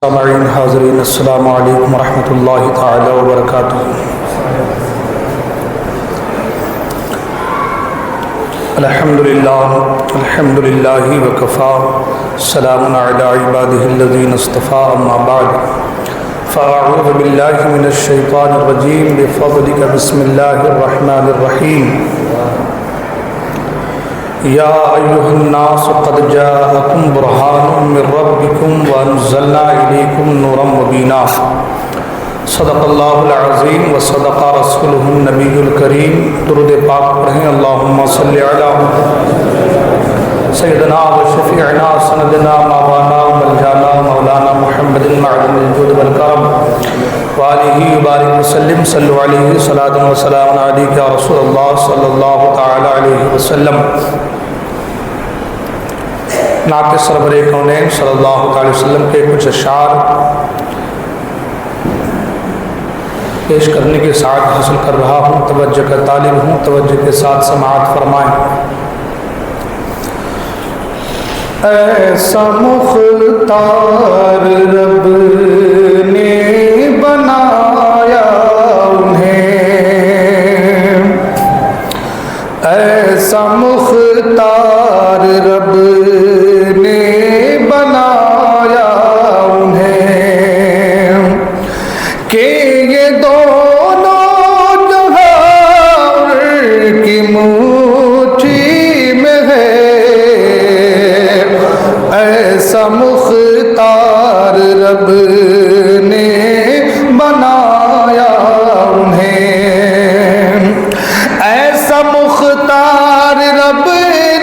سامعین حاضرین السلام علیکم ورحمۃ اللہ تعالی وبرکاتہ۔ الحمد للہ وکفا سلام علی عبادہ الذین اصطفیٰ اما بعد فاعوذ باللہ من الشیطان الرجیم بفضلک بسم اللہ الرحمن الرحیم۔ یا ایھا الناس قد جاءکم برہان من ربکم وانزلنا الیکم نورا مبینا۔ صدق اللہ العظیم وصدق رسولہ النبی الکریم۔ درود پاک پڑھیں اللہم صلی علی سیدنا و شفیعنا سندنا مولانا ملجانا مولانا محمد معدن الجود والکرم وآلہ وبارک وسلم۔ صلو علیہ صلاۃ و سلام علیک یا رسول اللہ صلی اللہ تعالی علیہ وسلم۔ نعت سرور کونین صلی اللہ تعالی وسلم کے کچھ اشعار پیش کرنے کے ساتھ حاصل کر رہا ہوں، توجہ کا طالب ہوں، توجہ کے ساتھ سماعت فرمائیں۔ ایسا مختار رب نے بنایا انہیں، ایسا مختار رب نے بنایا انہیں کہ یہ دونوں جہاں کی مٹھی میں ہے۔ ایسا مختار رب نے بنایا انہیں، ایسا مختار رب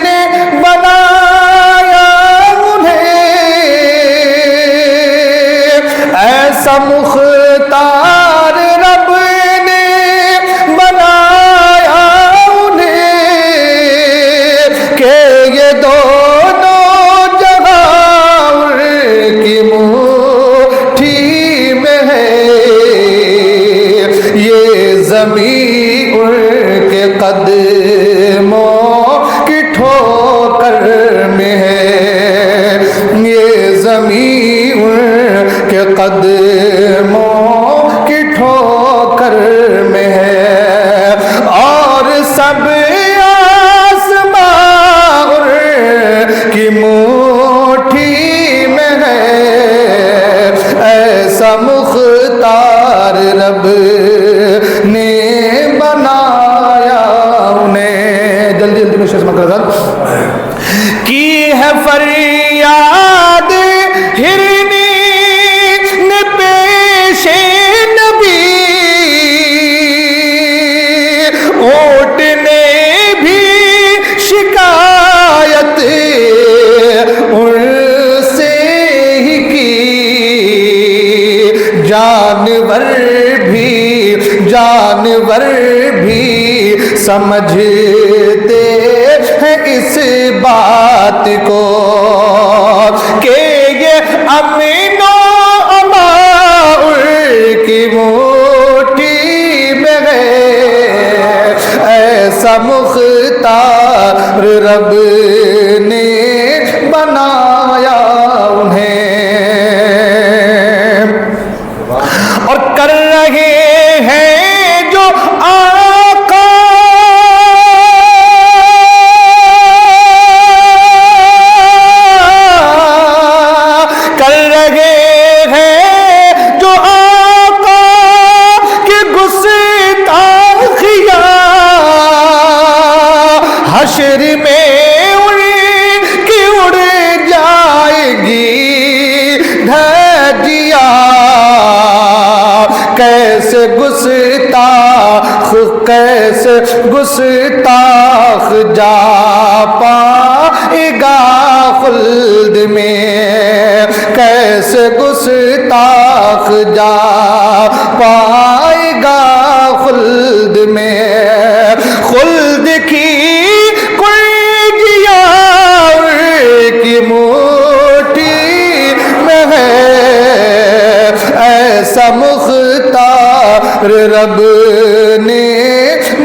نے بنایا انہیں، ایسا مختار رب نے بنایا انہیں کہ یہ دونوں کی مٹھی میں ہے۔ یہ زمین ان کے قدموں کی ٹھوکر میں ہے، یہ زمین ان کے قدموں کی ٹھوکر میں ہے، اور سب آسمان کی مٹھی میں ہے۔ ایسا مختار رب نے بنایا انہیں۔ جلدی جلدی میں شزم کر کی ہے فریاد ہرنی نے پیش نبی، اونٹ نے بھی شکایت ان سے ہی کی، جانور بھی سمجھتے ہیں اس بات کو کہ یہ امن و امان کی مٹھی میں ہے۔ ایسا مختار رب نے بنایا انہیں، اور کر رہے ہیں جو آقا کر رہے ہیں جو آقا کی گستاخیاں، حشر میں ان کی اڑ جائے گی دھجیاں۔ کیسے گستاخ جا پائے گا خلد میں، کیسے گستاخ جا پائے گا خلد میں۔ خلد کی کنجیاں کی مٹھی میں ہے۔ ایسا مختار رب نے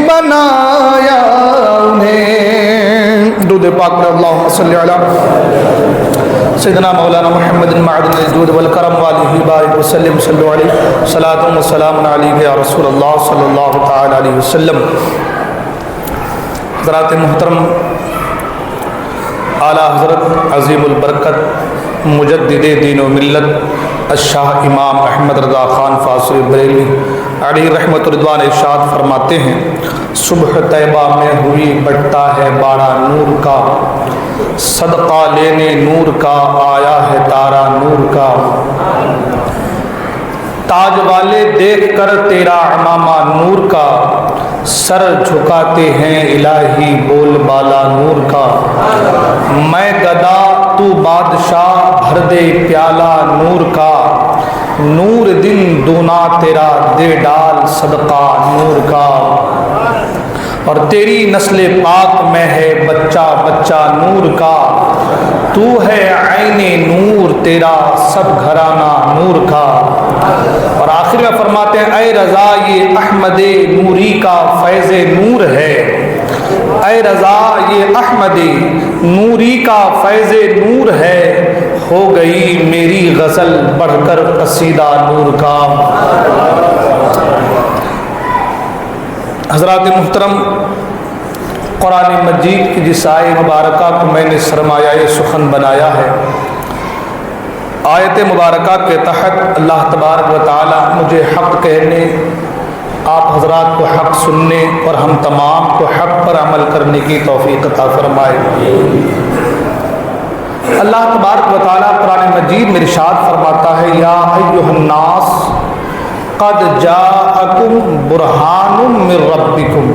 بنایا انہیں۔ درود پاک پر اللہم صلی علی سیدنا مولانا محمد معدن الجود والکرم وآلہ بارک وسلم صلی علیہ صلاۃ و سلام علیک یا رسول اللہ صلی اللہ تعالی علیہ وسلم۔ حضرات محترم، اعلیٰ حضرت عظیم البرکت مجدد دین و ملت الشاہ امام احمد رضا خان فاصل بریلوی علیہ رحمت رضوان ارشاد فرماتے ہیں، صبح طیبہ میں ہوئی بٹتا ہے بارہ نور کا، صدقہ لینے نور کا آیا ہے تارا نور کا، تاج والے دیکھ کر تیرا عمامہ نور کا، سر جھکاتے ہیں الہی بول بالا نور کا، میں گدا تو بادشاہ بھر دے پیالہ نور کا، نور دن دونا تیرا دے ڈال صدقہ نور کا، اور تیری نسل پاک میں ہے بچہ بچہ نور کا، تو ہے عین نور تیرا سب گھرانہ نور کا۔ اور آخر میں فرماتے ہیں، اے رضا یہ احمد نوری کا فیض نور ہے، اے رضا یہ احمد نوری کا فیض نور ہے، ہو گئی میری غزل بڑھ کر قصیدہ نور کا۔ حضرات محترم، قرآن مجید کی جس آیت مبارکہ کو میں نے سرمایہ سخن بنایا ہے، آیت مبارکہ کے تحت اللہ تبارک و تعالی مجھے حق کہنے، آپ حضرات کو حق سننے اور ہم تمام کو حق پر عمل کرنے کی توفیق عطا فرمائے۔ اللہ تبارک و تعالی قرآن مجید میں ارشاد فرماتا ہے، یا ایھا الناس قد جاءکم برہان من ربکم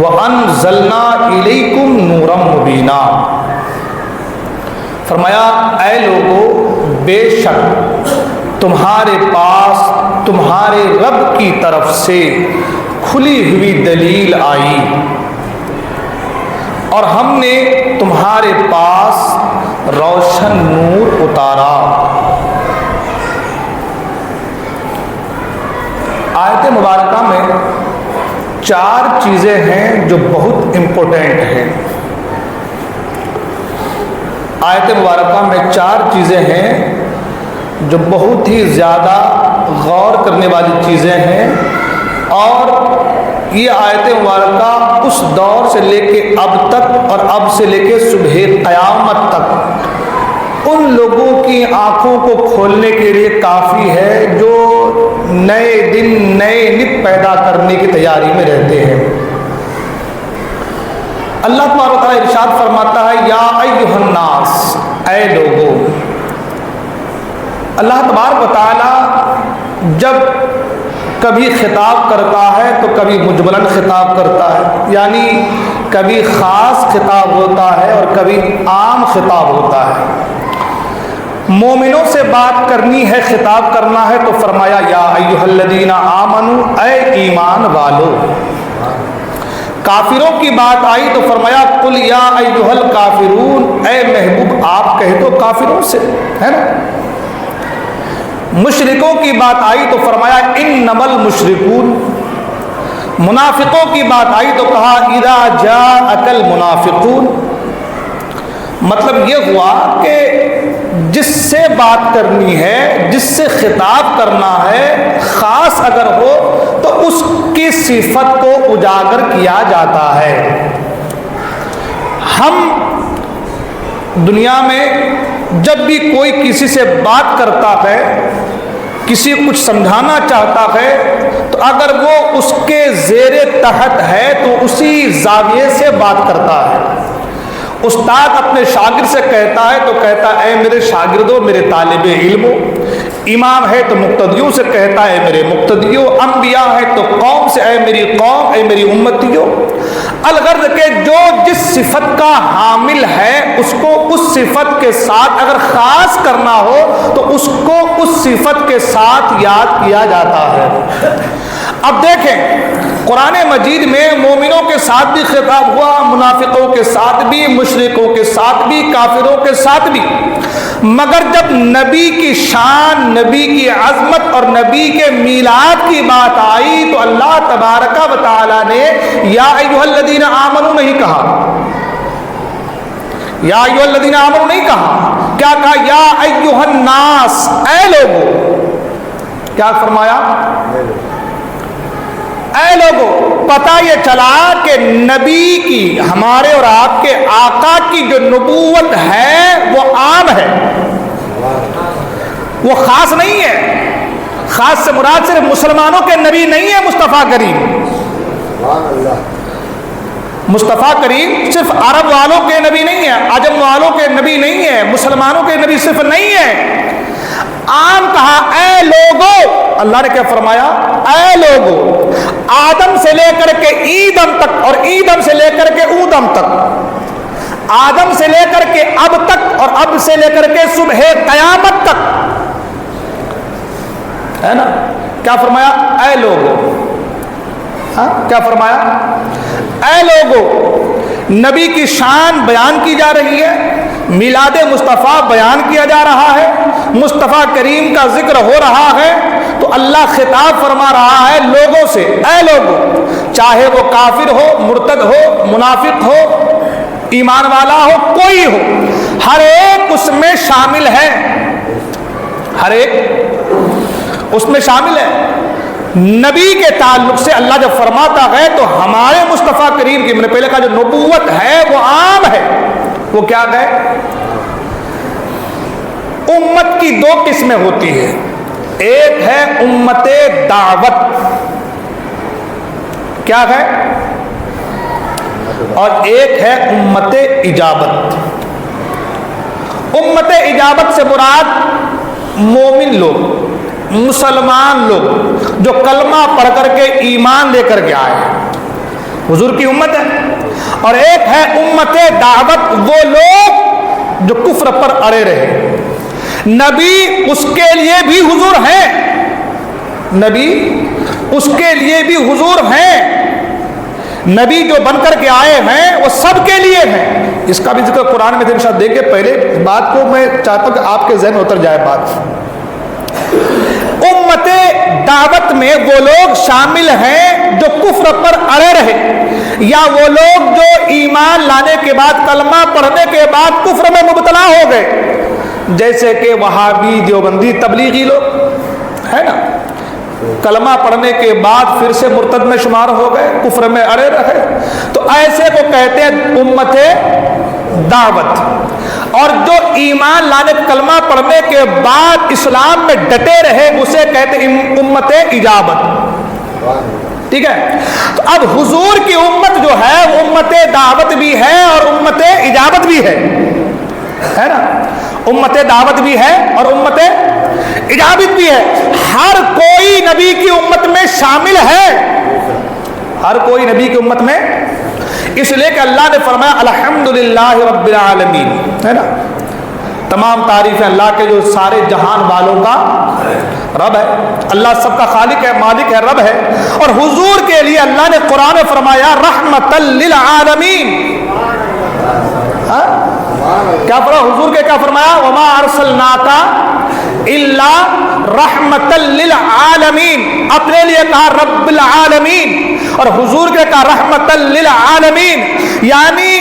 وانزلنا الیکم نورا مبینا۔ فرمایا، اے لوگو، بے شک تمہارے پاس تمہارے رب کی طرف سے کھلی ہوئی دلیل آئی، اور ہم نے تمہارے پاس روشن نور اتارا۔ آیت مبارکہ میں چار چیزیں ہیں جو بہت امپورٹنٹ ہیں۔ آیت مبارکہ میں چار چیزیں ہیں جو بہت ہی زیادہ غور کرنے والی چیزیں ہیں، اور یہ آیت مبارکہ اس دور سے لے کے اب تک اور اب سے لے کے صبح قیامت تک ان لوگوں کی آنکھوں کو کھولنے کے لیے کافی ہے جو نئے دن نئے نت پیدا کرنے کی تیاری میں رہتے ہیں۔ اللہ تبارک و تعالیٰ ارشاد فرماتا ہے، یا ایھا الناس، اے لوگو۔ اللہ تبارک و تعالیٰ جب کبھی خطاب کرتا ہے تو کبھی مجملاً خطاب کرتا ہے، یعنی کبھی خاص خطاب ہوتا ہے اور کبھی عام خطاب ہوتا ہے۔ مومنوں سے بات کرنی ہے، خطاب کرنا ہے تو فرمایا، یا ایھا الذین آمنوا، اے ایمان والو۔ کافروں کی بات آئی تو فرمایا، قل یا ایھا الکافرون، اے محبوب آپ کہہ دو کافروں سے، ہے نا۔ مشرکوں کی بات آئی تو فرمایا، انما المشرکون۔ منافقوں کی بات آئی تو کہا، اذا جاءک المنافقون۔ مطلب یہ ہوا کہ جس سے بات کرنی ہے، جس سے خطاب کرنا ہے، خاص اگر ہو تو اس کی صفت کو اجاگر کیا جاتا ہے۔ ہم دنیا میں جب بھی کوئی کسی سے بات کرتا ہے، کسی کچھ سمجھانا چاہتا ہے، تو اگر وہ اس کے زیر تحت ہے تو اسی زاویے سے بات کرتا ہے۔ استاد اپنے شاگرد سے کہتا ہے تو کہتا ہے، اے میرے شاگردوں، میرے طالب علموں۔ امام ہے تو مقتدیوں سے کہتا ہے، میرے مقتدیوں۔ انبیاء ہے تو قوم سے، اے میری قوم، اے میری امتیوں۔ الغرض کہ جو جس صفت کا حامل ہے اس کو اس صفت کے ساتھ اگر خاص کرنا ہو تو اس کو اس صفت کے ساتھ یاد کیا جاتا ہے۔ اب دیکھیں، قرآن مجید میں مومنوں کے ساتھ بھی خطاب ہوا، منافقوں کے ساتھ بھی، مشرکوں کے ساتھ بھی، کافروں کے ساتھ بھی، مگر جب نبی کی شان، نبی کی عظمت اور نبی کے میلاد کی بات آئی تو اللہ تبارک و تعالی نے یا ایھا الذین آمنوا نہیں کہا، یا ایھا الذین آمنوا نہیں کہا، کیا کہا؟ یا ایھا الناس، اے لوگو. کیا فرمایا؟ اے لوگو. پتہ یہ چلا کہ نبی کی، ہمارے اور آپ کے آقا کی جو نبوت ہے وہ عام ہے، وہ خاص نہیں ہے. خاص سے مراد صرف مسلمانوں کے نبی نہیں ہے مصطفیٰ کریم. مصطفیٰ کریم صرف عرب والوں کے نبی نہیں ہے، عجم والوں کے نبی نہیں ہے، مسلمانوں کے نبی صرف نہیں ہے. عام کہا اے لوگو. اللہ نے کیا فرمایا؟ اے لوگو. آدم سے لے کر کے ایدم تک، اور ایدم سے لے کر کے اودم تک، آدم سے لے کر کے اب تک، اور اب سے لے کر کے صبح قیامت تک، ہے نا. کیا فرمایا؟ اے لوگو. ہاں کیا فرمایا؟ اے لوگو. نبی کی شان بیان کی جا رہی ہے، میلاد مصطفیٰ بیان کیا جا رہا ہے، مصطفیٰ کریم کا ذکر ہو رہا ہے، تو اللہ خطاب فرما رہا ہے لوگوں سے، اے لوگو. چاہے وہ کافر ہو، مرتد ہو، منافق ہو، ایمان والا ہو، کوئی ہو، ہر ایک اس میں شامل ہے. ہر ایک اس میں شامل ہے. نبی کے تعلق سے اللہ جب فرماتا ہے تو ہمارے مصطفیٰ کریم کی، میں نے پہلے کہا جو نبوت ہے وہ عام ہے. وہ کیا ہے؟ امت کی دو قسمیں ہوتی ہیں. ایک ہے امت دعوت، کیا ہے؟ اور ایک ہے امت اجابت. امت اجابت سے مراد مومن لوگ، مسلمان لوگ جو کلمہ پڑھ کر کے ایمان لے کر کے آئے، حضور کی امت ہے. اور ایک ہے امت دعوت، وہ لوگ جو کفر پر اڑے رہے. نبی اس کے لیے بھی حضور ہیں، نبی اس کے لیے بھی حضور ہیں. نبی جو بن کر کے آئے ہیں وہ سب کے لیے ہیں. اس کا بھی ذکر قرآن میں ارشاد دے کے پہلے بات کو میں چاہتا ہوں کہ آپ کے ذہن اتر جائے بات. امت دعوت میں وہ لوگ شامل ہیں جو کفر پر اڑے رہے، یا وہ لوگ جو ایمان لانے کے بعد، کلمہ پڑھنے کے بعد کفر میں مبتلا ہو گئے، جیسے کہ وہابی، دیوبندی، تبلیغی لوگ، ہے نا. کلمہ پڑھنے کے بعد پھر سے مرتد میں شمار ہو گئے، کفر میں اڑے رہے، تو ایسے کو کہتے ہیں امت دعوت. اور جو ایمان لانے، کلمہ پڑھنے کے بعد اسلام میں ڈٹے رہے، اسے کہتے ہیں امت اجابت. ٹھیک ہے. تو اب حضور کی امت جو ہے وہ امت دعوت بھی ہے اور امت اجابت بھی ہے نا. امت دعوت بھی ہے اور امت اجابت بھی ہے. ہر کوئی نبی کی امت میں شامل ہے، ہر کوئی نبی کی امت میں. اس لیے کہ اللہ نے فرمایا الحمدللہ رب العالمین، ہے نا. تمام تعریفیں اللہ کے جو سارے جہان والوں کا رب ہے. اللہ سب کا خالق ہے، مالک ہے، رب ہے. اور حضور کے لیے اللہ نے قرآن میں فرمایا رحمت للعالمین. کیا فرمایا حضور کے؟ کیا فرمایا؟ وما ارسلناک الا رحمت للعالمین. اپنے لیے کہا رب العالمین، اور حضور کے کہا رحمت للعالمین. یعنی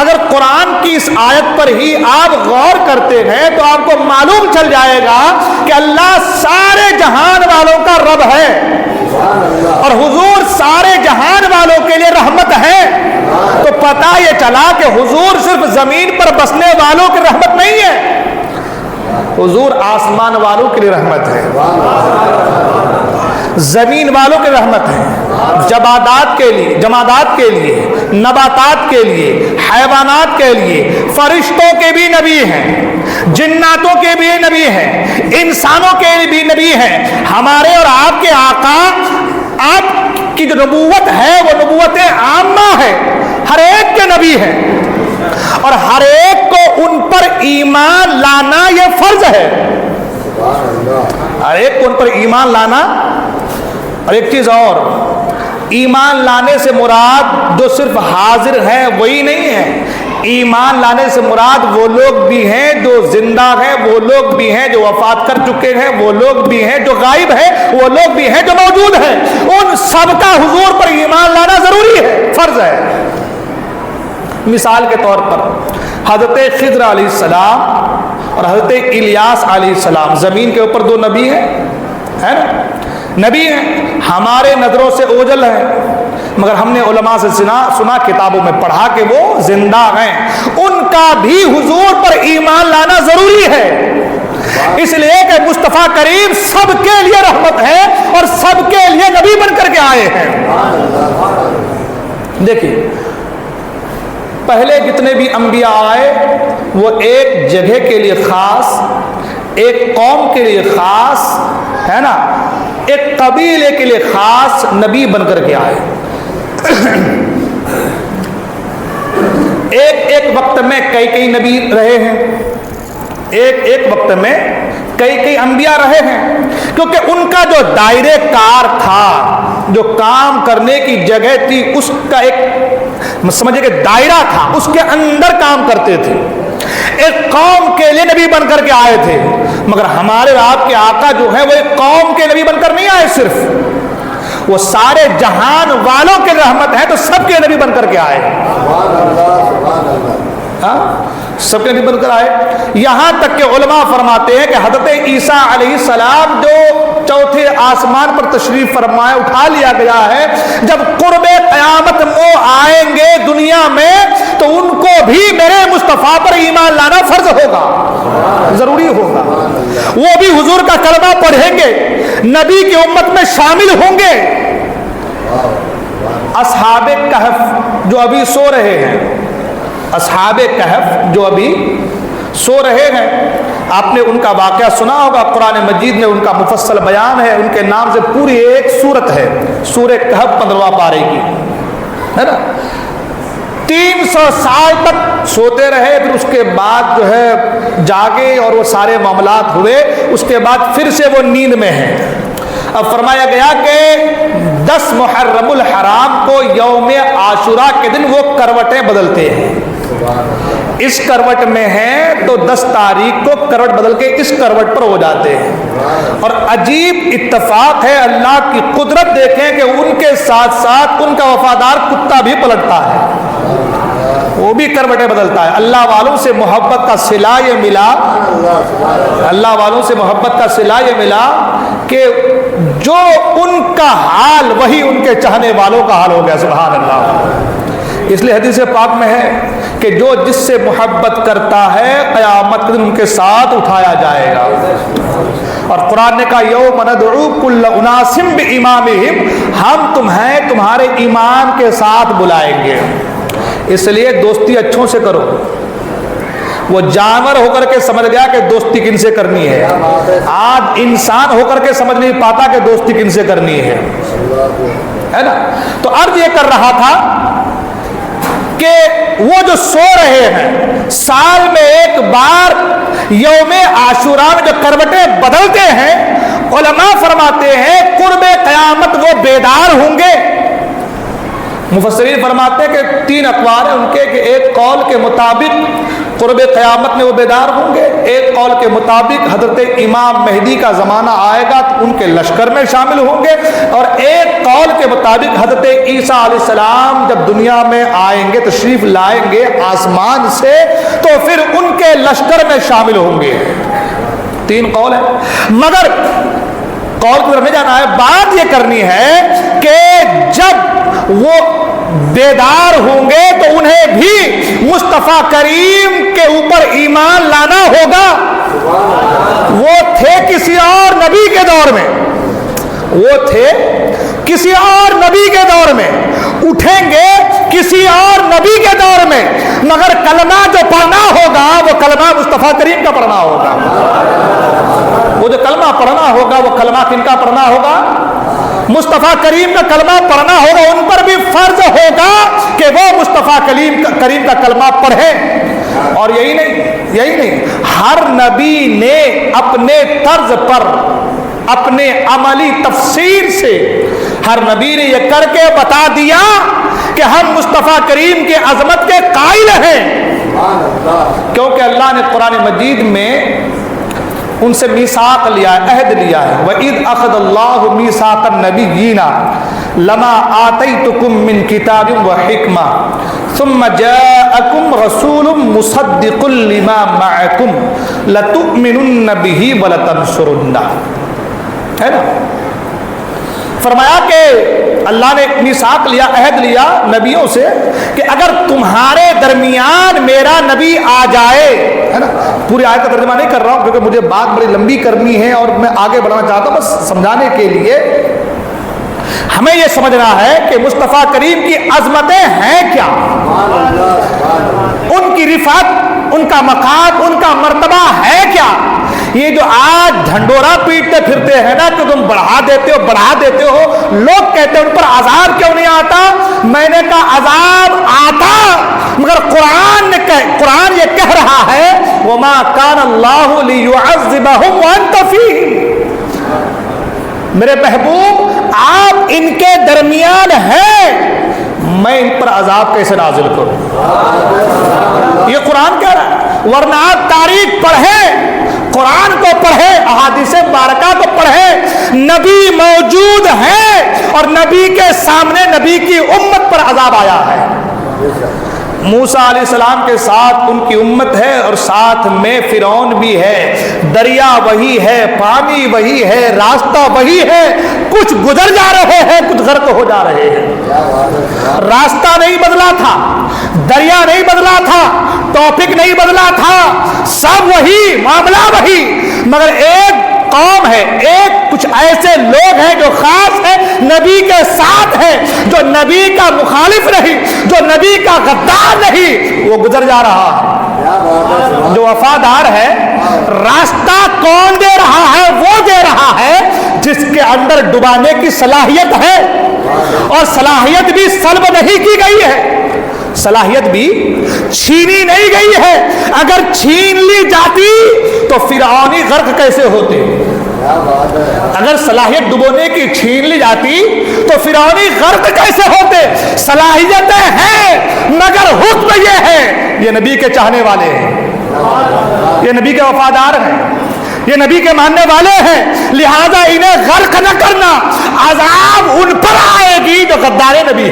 اگر قرآن کی اس آیت پر ہی آپ غور کرتے ہیں تو آپ کو معلوم چل جائے گا کہ اللہ سارے جہان والوں کا رب ہے، اور حضور سارے جہان والوں کے لیے رحمت ہے. تو پتہ یہ چلا کہ حضور صرف زمین پر بسنے والوں کی رحمت نہیں ہے، حضور آسمان والوں کے لیے رحمت ہے، زمین والوں کی رحمت ہے، جمادات کے لیے، جمادات کے لیے، نباتات کے لیے، حیوانات کے لیے، فرشتوں کے بھی نبی ہیں، جناتوں کے بھی نبی ہیں، انسانوں کے بھی نبی ہیں. ہمارے اور آپ کے آقا، آپ کی جو نبوت ہے وہ نبوت عامہ ہے، ہر ایک کے نبی ہیں، اور ہر ایک کو ان پر ایمان لانا یہ فرض ہے. ہر ایک کو ان پر ایمان لانا. اور ایک چیز اور، ایمان لانے سے مراد جو صرف حاضر ہیں وہی نہیں ہے. ایمان لانے سے مراد وہ لوگ بھی ہیں جو زندہ ہیں، وہ لوگ بھی ہیں جو وفات کر چکے ہیں، وہ لوگ بھی ہیں جو غائب ہیں، وہ لوگ بھی ہیں جو موجود ہیں. ان سب کا حضور پر ایمان لانا ضروری ہے، فرض ہے. مثال کے طور پر حضرت خضر علیہ السلام اور حضرت الیاس علیہ السلام زمین کے اوپر دو نبی ہیں، ہے نا، نبی ہیں، ہمارے نظروں سے اوجل ہیں، مگر ہم نے علماء سے سنا کتابوں میں پڑھا کہ وہ زندہ ہیں، ان کا بھی حضور پر ایمان لانا ضروری ہے، اس لیے کہ مصطفیٰ کریم سب کے لیے رحمت ہے اور سب کے لیے نبی بن کر کے آئے ہیں۔ دیکھیے پہلے جتنے بھی انبیاء آئے وہ ایک جگہ کے لیے خاص، ایک قوم کے لیے خاص، ہے نا، ایک قبیلے کے لیے خاص نبی بن کر کے آئے۔ ایک وقت میں کئی نبی رہے ہیں، ایک وقت میں کئی انبیاء رہے ہیں، کیونکہ ان کا جو دائرے کار تھا، جو کام کرنے کی جگہ تھی، اس کا ایک سمجھے کہ دائرہ تھا، اس کے اندر کام کرتے تھے، ایک قوم کے لیے نبی بن کر کے آئے تھے۔ مگر ہمارے آپ کے آقا جو ہیں وہ ایک قوم کے نبی بن کر نہیں آئے، صرف وہ سارے جہان والوں کے رحمت ہے، تو سب کے نبی بن کر کے آئے، سب کے نبی بن کر آئے۔ یہاں تک کہ علماء فرماتے ہیں کہ حضرت عیسیٰ علیہ السلام جو چوتھے آسمان پر تشریف فرمائے، اٹھا لیا گیا ہے، جب قرب قیامت وہ آئیں گے دنیا میں تو ان کو بھی میرے مصطفیٰ پر ایمان لانا فرض ہوگا، ضروری ہوگا، وہ بھی حضور کا کلمہ پڑھیں گے، نبی کی امت میں شامل ہوں گے۔ اصحاب کہف جو ابھی سو رہے ہیں، اصحاب کہف جو ابھی سو رہے ہیں، آپ نے ان کا واقعہ سنا ہوگا، قرآن مجید میں ان کا مفصل بیان ہے، ان کے نام سے پوری ایک سورت ہے، سورہ کہف 15واں پارے کی، ہے نا۔ 300 سال تک سوتے رہے، پھر اس کے بعد جو ہے جاگے اور وہ سارے معاملات ہوئے، اس کے بعد پھر سے وہ نیند میں ہیں۔ اب فرمایا گیا کہ 10 محرم الحرام کو یوم عاشورہ کے دن وہ کروٹیں بدلتے ہیں، اس کروٹ میں ہیں تو 10 تاریخ کو کروٹ بدل کے اس کروٹ پر ہو جاتے ہیں۔ اور عجیب اتفاق ہے، اللہ کی قدرت دیکھیں کہ ان کے ساتھ ساتھ ان کا وفادار کتا بھی پلٹتا ہے، وہ بھی کروٹیں بدلتا ہے۔ اللہ والوں سے محبت کا صلہ یہ ملا، اللہ والوں سے محبت کا صلہ یہ ملا کہ جو ان کا حال وہی ان کے چاہنے والوں کا حال ہو گیا، سبحان اللہ۔ اس لیے حدیث پاک میں ہے کہ جو جس سے محبت کرتا ہے قیامت کے دن ان کے ساتھ اٹھایا جائے گا۔ اور قرآن نے کہا یوم ندعو کل اناس بامامہم، ہم تمہیں تمہارے امام کے ساتھ بلائیں گے۔ اس لیے دوستی اچھوں سے کرو۔ وہ جانور ہو کر کے سمجھ گیا کہ دوستی کن سے کرنی ہے، آج انسان ہو کر کے سمجھ نہیں پاتا کہ دوستی کن سے کرنی ہے نا۔ تو عرض یہ کر رہا تھا کہ وہ جو سو رہے ہیں، سال میں ایک بار یوم عاشورہ میں جو کروٹیں بدلتے ہیں، علماء فرماتے ہیں قرب قیامت وہ بیدار ہوں گے۔ مفسرین فرماتے ہیں کہ 3 اقوال ہیں ان کے، کہ ایک قول کے مطابق قرب قیامت میں وہ بیدار ہوں گے، ایک قول کے مطابق حضرت امام مہدی کا زمانہ آئے گا تو ان کے لشکر میں شامل ہوں گے، اور ایک قول کے مطابق حضرت عیسیٰ علیہ السلام جب دنیا میں آئیں گے، تشریف لائیں گے آسمان سے، تو پھر ان کے لشکر میں شامل ہوں گے۔ 3 قول ہیں، مگر قول کی طرف نہیں جانا ہے، بات یہ کرنی ہے کہ جب وہ بیدار ہوں گے تو انہیں بھی مصطفیٰ کریم کے اوپر ایمان لانا ہوگا۔ وہ تھے کسی اور نبی کے دور میں، وہ تھے کسی اور نبی کے دور میں، اٹھیں گے کسی اور نبی کے دور میں، مگر کلمہ جو پڑھنا ہوگا وہ کلمہ مصطفیٰ کریم کا پڑھنا ہوگا۔ وہ جو کلمہ پڑھنا ہوگا وہ کلمہ کن کا پڑھنا ہوگا؟ مصطفیٰ کریم کا کلمہ پڑھنا ہوگا، ان پر بھی فرض ہوگا کہ وہ مصطفیٰ کریم کا کلمہ پڑھیں۔ اور یہی نہیں، ہر نبی نے اپنے طرز پر، اپنے عملی تفسیر سے ہر نبی نے یہ کر کے بتا دیا کہ ہم مصطفیٰ کریم کے عظمت کے قائل ہیں، کیونکہ اللہ نے قرآن مجید میں ان سے میثاق لیا ہے، عہد لیا ہے۔ وَإِذْ أَخَذَ اللَّهُ مِيثَاقَ النَّبِيِّينَ لَمَا آتَيْتُكُم مِّن كِتَابٍ وَحِكْمَةٍ ثم جاءكم رسول مصدق لما معكم لتؤمنن به ولتنصرنه، ہے نا؟ فرمایا کہ اللہ نے میثاق لیا، عہد لیا نبیوں سے کہ اگر تمہارے درمیان میرا نبی آ جائے، ہے نا؟ پوری آیت کا ترجمہ نہیں کر رہا ہوں کیونکہ مجھے بات بڑی لمبی کرنی ہے اور میں آگے بڑھنا چاہتا ہوں، بس سمجھانے کے لیے ہمیں یہ سمجھنا ہے کہ مصطفیٰ کریم کی عظمتیں ہیں کیا، ان کی رفعت، ان کا مقام، ان کا مرتبہ ہے کیا۔ یہ جو آج ڈھنڈورا پیٹتے پھرتے ہیں نا کہ تم بڑھا دیتے ہو، لوگ کہتے ہیں ان پر عذاب کیوں نہیں آتا؟ میں نے کہا عذاب آتا، مگر قرآن یہ کہہ رہا ہے وما کان اللہ لیعذبہم وانت فیہم، میرے محبوب آپ ان کے درمیان ہیں، میں ان پر عذاب کیسے نازل کروں؟ یہ قرآن کہہ رہا ہے، ورنہ آپ تاریخ پڑھیں، قرآن کو پڑھیں، احادیث مبارکہ کو پڑھیں، نبی موجود ہیں اور نبی کے سامنے نبی کی امت پر عذاب آیا ہے۔ موسیٰ علیہ السلام کے ساتھ ان کی امت ہے اور ساتھ میں فرعون بھی ہے، دریا وہی ہے، پانی وہی ہے، راستہ وہی ہے، کچھ گزر جا رہے ہیں، کچھ غرق ہو جا رہے ہیں۔ راستہ نہیں بدلا تھا، دریا نہیں بدلا تھا، ٹاپک نہیں بدلا تھا، سب وہی، معاملہ وہی، مگر ایک قوم ہے، ایک کچھ ایسے لوگ ہیں جو خاص ہیں، نبی کے ساتھ ہیں، جو نبی کا مخالف نہیں، جو نبی کا غدار نہیں، وہ گزر جا رہا ہے۔ جو وفادار ہے، راستہ کون دے رہا ہے؟ وہ دے رہا ہے جس کے اندر ڈبانے کی صلاحیت ہے، اور صلاحیت بھی سلب نہیں کی گئی ہے، صلاحیت بھی چھینی نہیں گئی ہے۔ اگر چھین لی جاتی تو فرعونی غرق کیسے ہوتے؟ اگر صلاحیت ڈبونے کی چھین لی جاتی تو فرعونی غرق کیسے ہوتے؟ صلاحیتیں ہیں مگر حکم یہ ہے، یہ نبی کے چاہنے والے ہیں، یہ نبی کے وفادار ہیں، یہ نبی کے ماننے والے ہیں، لہذا انہیں غرق نہ کرنا، عذاب ان پر آئے گی جو غدار نبی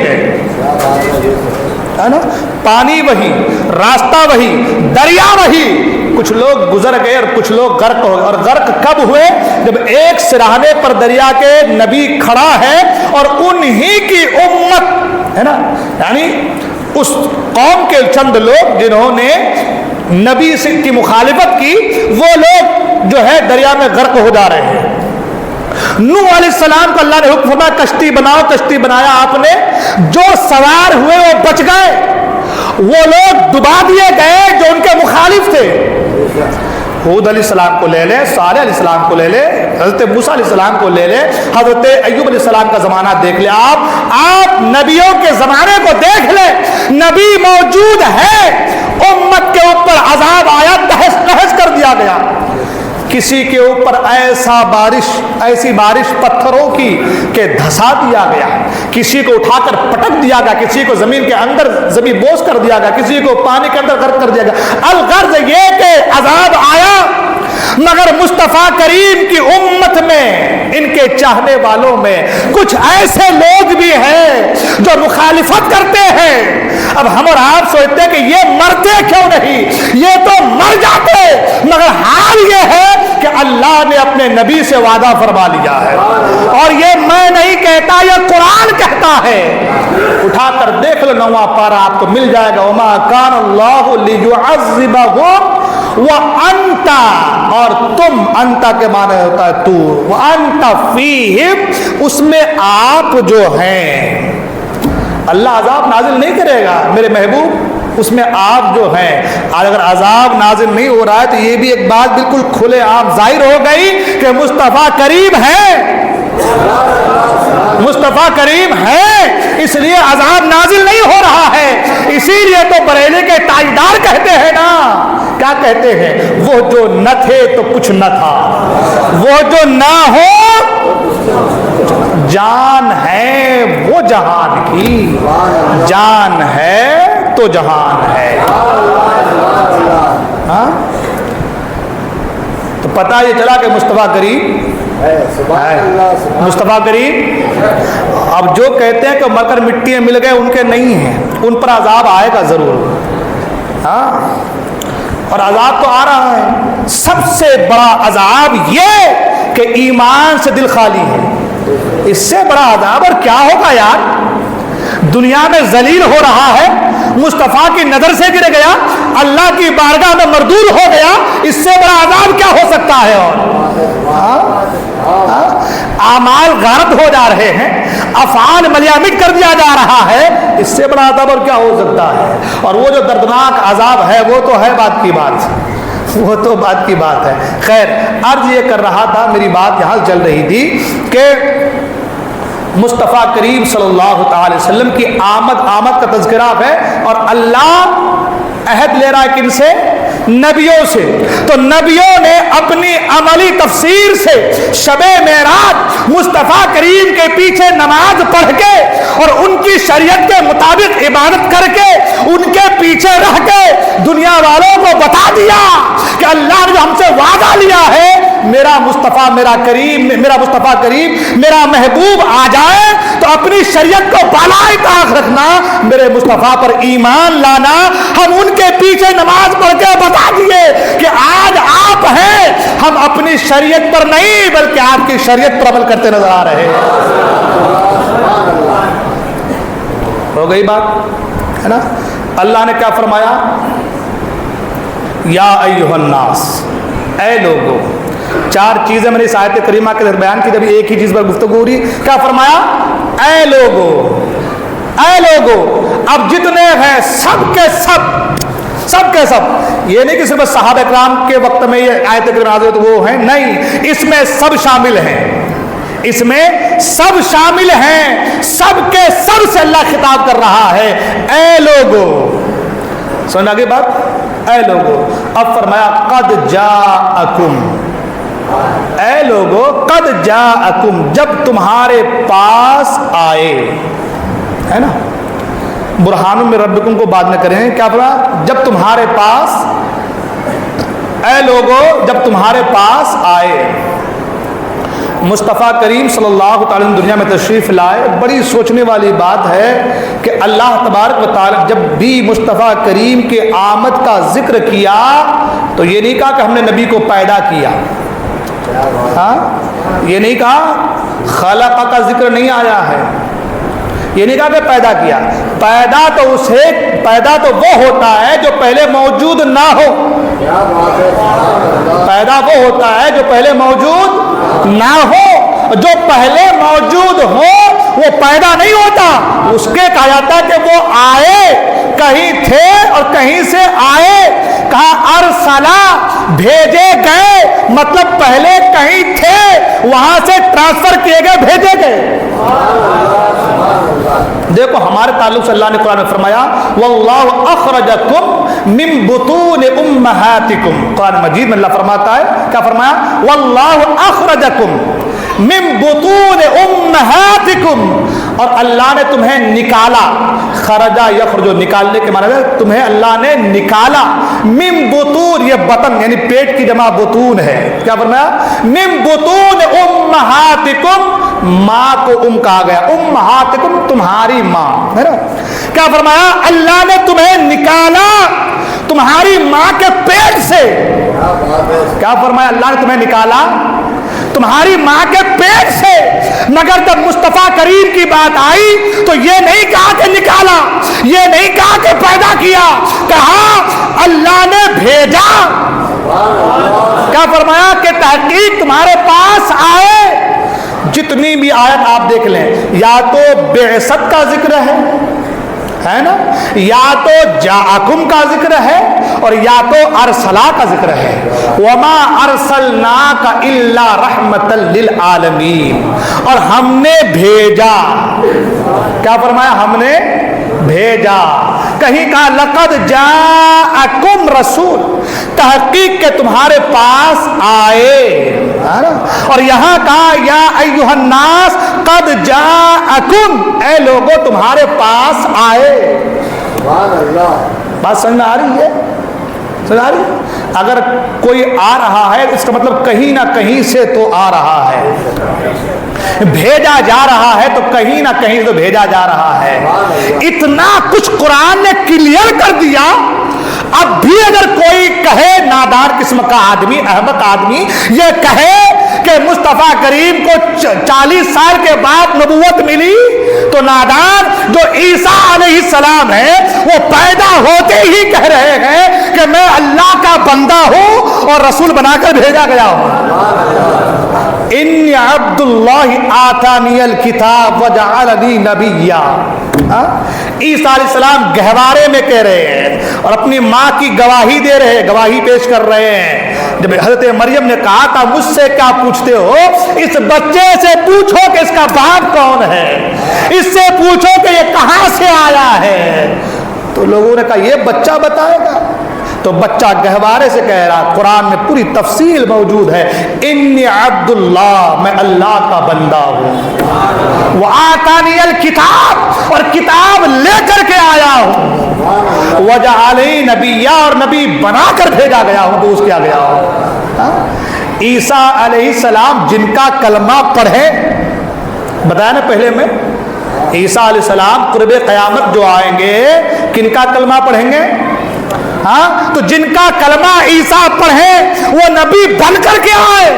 ہے نا؟ پانی وہی، راستہ وہی، دریا وہی، کچھ لوگ گزر گئے اور کچھ لوگ غرق ہو گئے، اور غرق کب ہوئے؟ جب ایک سراہنے پر دریا کے نبی کھڑا ہے اور انہی کی امت ہے نا، یعنی اس قوم کے چند لوگ جنہوں نے نبی سے کی مخالفت کی، وہ لوگ جو ہے دریا میں غرق ہو جا رہے ہیں۔ نوح علیہ السلام کو اللہ نے حکم فرمایا کشتی بناؤ، کشتی بنایا آپ نے، جو سوار ہوئے وہ بچ گئے، وہ لوگ ڈبا دیے گئے جو ان کے مخالف تھے۔ ہود علیہ السلام کو لے لیں، صالح علیہ السلام کو لے لیں، حضرت موسیٰ علیہ السلام کو لے لیں، حضرت ایوب علیہ السلام کا زمانہ دیکھ لیں، آپ نبیوں کے زمانے کو دیکھ لیں، نبی موجود ہے، امت کے اوپر عذاب آیا، تہس نہس کر دیا گیا، کسی کے اوپر ایسی بارش پتھروں کی کہ دھسا دیا گیا، کسی کو اٹھا کر پٹک دیا گیا، کسی کو زمین کے اندر زمین بوس کر دیا گیا، کسی کو پانی کے اندر غرق کر دیا گیا۔ الغرض یہ کہ عذاب آیا، مگر مصطفیٰ کریم کی امت میں، ان کے چاہنے والوں میں کچھ ایسے لوگ بھی ہیں جو مخالفت کرتے ہیں۔ اب ہم اور آپ سوچتے ہیں کہ یہ مرتے کیوں نہیں، یہ تو مر جاتے، مگر حال یہ ہے کہ اللہ نے اپنے نبی سے وعدہ فرما لیا ہے، اور یہ میں نہیں کہتا، یہ قرآن کہتا ہے۔ اٹھا کر دیکھ لو 9واں پارہ، آپ کو مل جائے گا، وما کان اللہ لیعذبہم وانت، اور تم، انت کے معنی ہوتا ہے تو، وانت فیہم، اس میں آپ جو ہیں، اللہ عذاب نازل نہیں کرے گا میرے محبوب، اس میں آپ جو ہیں۔ اور اگر عذاب نازل نہیں ہو رہا ہے تو یہ بھی ایک بات بالکل کھلے عام ظاہر ہو گئی کہ مصطفیٰ کریم ہے، مصطفیٰ کریم ہے، اس لیے عذاب نازل نہیں ہو رہا ہے۔ اسی لیے تو بریلی کے تاجدار کہتے ہیں نا، کیا کہتے ہیں؟ وہ جو نہ تھے تو کچھ نہ تھا، وہ جو نہ ہو، جان ہے وہ جہان کی، جان ہے تو جہان ہے۔ ہاں تو پتہ یہ چلا کہ مصطفیٰ کریم ہے، مصطفیٰ کریم۔ اب جو کہتے ہیں کہ مر کر مٹی میں مل گئے، ان کے نہیں ہیں، ان پر عذاب آئے گا ضرور. ہاں، اور عذاب تو آ رہا ہے. سب سے بڑا عذاب یہ کہ ایمان سے دل خالی ہے. اس سے بڑا عذاب اور کیا ہوگا یار؟ دنیا میں ذلیل ہو رہا ہے، مصطفیٰ کی نظر سے گر گیا، اللہ کی بارگاہ میں مردود ہو گیا، اس سے بڑا عذاب کیا ہو سکتا ہے؟ اور اعمال غارت ہو جا رہے ہیں، افعال ملیامت کر دیا جا رہا ہے، اس سے بڑا عذاب اور کیا ہو سکتا ہے؟ اور وہ جو دردناک عذاب ہے وہ تو ہے بات کی بات، وہ تو بات کی بات ہے. خیر، عرض یہ کر رہا تھا، میری بات یہاں چل رہی تھی کہ مصطفیٰ کریم صلی اللہ تعالی وسلم کی آمد کا تذکرہ ہے، اور اللہ عہد لے رہا ہے کن سے؟ نبیوں سے. تو نبیوں نے اپنی عملی تفسیر سے شب معراج مصطفیٰ کریم کے پیچھے نماز پڑھ کے اور ان کی شریعت کے مطابق عبادت کر کے ان کے پیچھے رہ کے دنیا والوں کو بتا دیا کہ اللہ نے جو ہم سے وعدہ لیا ہے، میرا مصطفیٰ کریم میرا محبوب آ جائے تو اپنی شریعت کو بالائے طاق رکھنا، میرے مصطفیٰ پر ایمان لانا. ہم ان کے پیچھے نماز پڑھ کے بتا دیے کہ آج آپ ہیں، ہم اپنی شریعت پر نہیں بلکہ آپ کی شریعت پر عمل کرتے نظر آ رہے ہیں. ہو گئی بات ہے نا؟ اللہ نے کیا فرمایا؟ یا ایھا الناس، اے لوگوں. چار چیزیں میں نے اس آیت کریمہ کے اندر بیان کی، جب ایک ہی چیز پر گفتگو ہو رہی. کیا فرمایا؟ اے لوگوں، اے لوگوں. اب جتنے ہیں سب کے سب، یہ نہیں کہ صرف صحابہ اکرام کے وقت میں یہ آیت کریمہ نازل ہوئی تو وہ ہیں، نہیں، اس میں سب شامل ہیں، اس میں سب شامل ہیں. سب کے سب سے اللہ خطاب کر رہا ہے، اے لوگوں. سمجھ آگے بات؟ اے لوگوں. اب فرمایا قد جاءکم، اے لوگوں قد جاءکم، جب تمہارے پاس آئے، ہے نا؟ برہان من ربکم کو بعد میں کریں. کیا بولا؟ جب تمہارے پاس، اے لوگوں جب تمہارے پاس آئے. مصطفیٰ کریم صلی اللہ تعالی وسلم دنیا میں تشریف لائے. بڑی سوچنے والی بات ہے کہ اللہ تبارک و تعالی جب بھی مصطفیٰ کریم کے آمد کا ذکر کیا تو یہ نہیں کہا کہ ہم نے نبی کو پیدا کیا، ہاں، یہ نہیں کہا. خلق کا ذکر نہیں آیا ہے، یہ نہیں کہا کہ پیدا کیا. پیدا تو وہ ہوتا ہے جو پہلے موجود نہ ہو. پیدا وہ ہوتا ہے جو پہلے موجود نہ ہو. جو پہلے موجود ہو وہ پیدا نہیں ہوتا. اس کے کہا جاتا ہے کہ وہ آئے، کہیں تھے اور کہیں سے آئے. کہا ارسلا، بھیجے گئے، مطلب پہلے کہیں تھے، وہاں سے ٹرانسفر کیے گئے، بھیجے گئے. دیکھو ہمارے تعلق سے اللہ نے قرآن میں فرمایا واللہ اخرجکم من بطون امہاتکم. قرآن مجید میں اللہ فرماتا ہے، کیا فرمایا؟ واللہ اخرجکم من بطون امہاتکم، اور اللہ نے تمہیں نکالا. خرجا یخرج، نکالنے کے معنی ہے تمہیں اللہ نے نکالا. من بطون، یہ بطن یعنی پیٹ کی جمع بطون ہے. کیا فرمایا؟ من بطون امہاتکم، ماں کو کہا گیا. امہاتکم تمہاری ماں، ہے نا؟ کیا فرمایا؟ اللہ نے تمہیں نکالا تمہاری ماں کے پیٹ سے. کیا فرمایا؟ اللہ نے تمہیں نکالا تمہاری ماں کے پیٹ سے. مگر جب مصطفیٰ کریم کی بات آئی تو یہ نہیں کہا کہ نکالا، یہ نہیں کہا کہ پیدا کیا، کہا اللہ نے بھیجا. کیا فرمایا؟ کہ تحقیق تمہارے پاس آئے. جتنی بھی آیت آپ دیکھ لیں، یا تو بعثت کا ذکر ہے نا، یا تو جاءکم کا ذکر ہے، اور یا تو ارسلا کا ذکر ہے. وما ارسلناک الا رحمتا للعالمین، اور ہم نے بھیجا. کیا فرمایا؟ ہم نے بھیجا. کہیں کہا لقد جاءکم رسول، تحقیق کہ تمہارے پاس آئے. اور یہاں کہا یا ایھا الناس قد جاءکم، اے لوگوں تمہارے پاس آئے. بات سمجھ میں آ رہی ہے؟ سمجھ رہی؟ اگر کوئی آ رہا ہے اس کا مطلب کہیں نہ کہیں سے تو آ رہا ہے، بھیجا جا رہا ہے تو کہیں نہ کہیں سے بھیجا جا رہا ہے۔ اتنا کچھ قرآن نے کلیئر کر دیا، اب بھی اگر کوئی کہے نادان قسم کا آدمی، احمق آدمی یہ کہے کہ مصطفیٰ کریم کو 40 سال کے بعد نبوت ملی، تو نادان جو عیسیٰ علیہ السلام ہے وہ پیدا ہوتے ہی کہہ رہے ہیں کہ میں اللہ کا بندہ ہوں اور رسول بنا کر بھیجا گیا ہوں۔ انی عبد اللہ آتانی الکتاب وجعلنی نبیا۔ عیسیٰ علیہ السلام گہوارے میں کہہ رہے ہیں اور اپنی ماں کی گواہی دے رہے ہیں، گواہی پیش کر رہے ہیں۔ جب حضرت مریم نے کہا تھا مجھ سے کیا پوچھتے ہو، اس بچے سے پوچھو کہ اس کا باپ کون ہے، اس سے پوچھو کہ یہ کہاں سے آیا ہے، تو لوگوں نے کہا یہ بچہ بتائے گا، تو بچہ گہوارے سے کہہ رہا۔ قرآن میں پوری تفصیل موجود ہے، انی عبد اللہ، میں اللہ کا بندہ ہوں، وآتانی الکتاب، اور کتاب لے کر کے آیا ہوں، وجعلنی نبیا، اور نبی بنا کر بھیجا گیا ہوں، دوست کیا گیا ہوں۔ عیسیٰ علیہ السلام جن کا کلمہ پڑھے، بتایا نا پہلے میں، عیسیٰ علیہ السلام قرب قیامت جو آئیں گے کن کا کلمہ پڑھیں گے؟ ہاں، تو جن کا کلمہ عیسیٰ پڑھے وہ نبی بن کر کے آئے،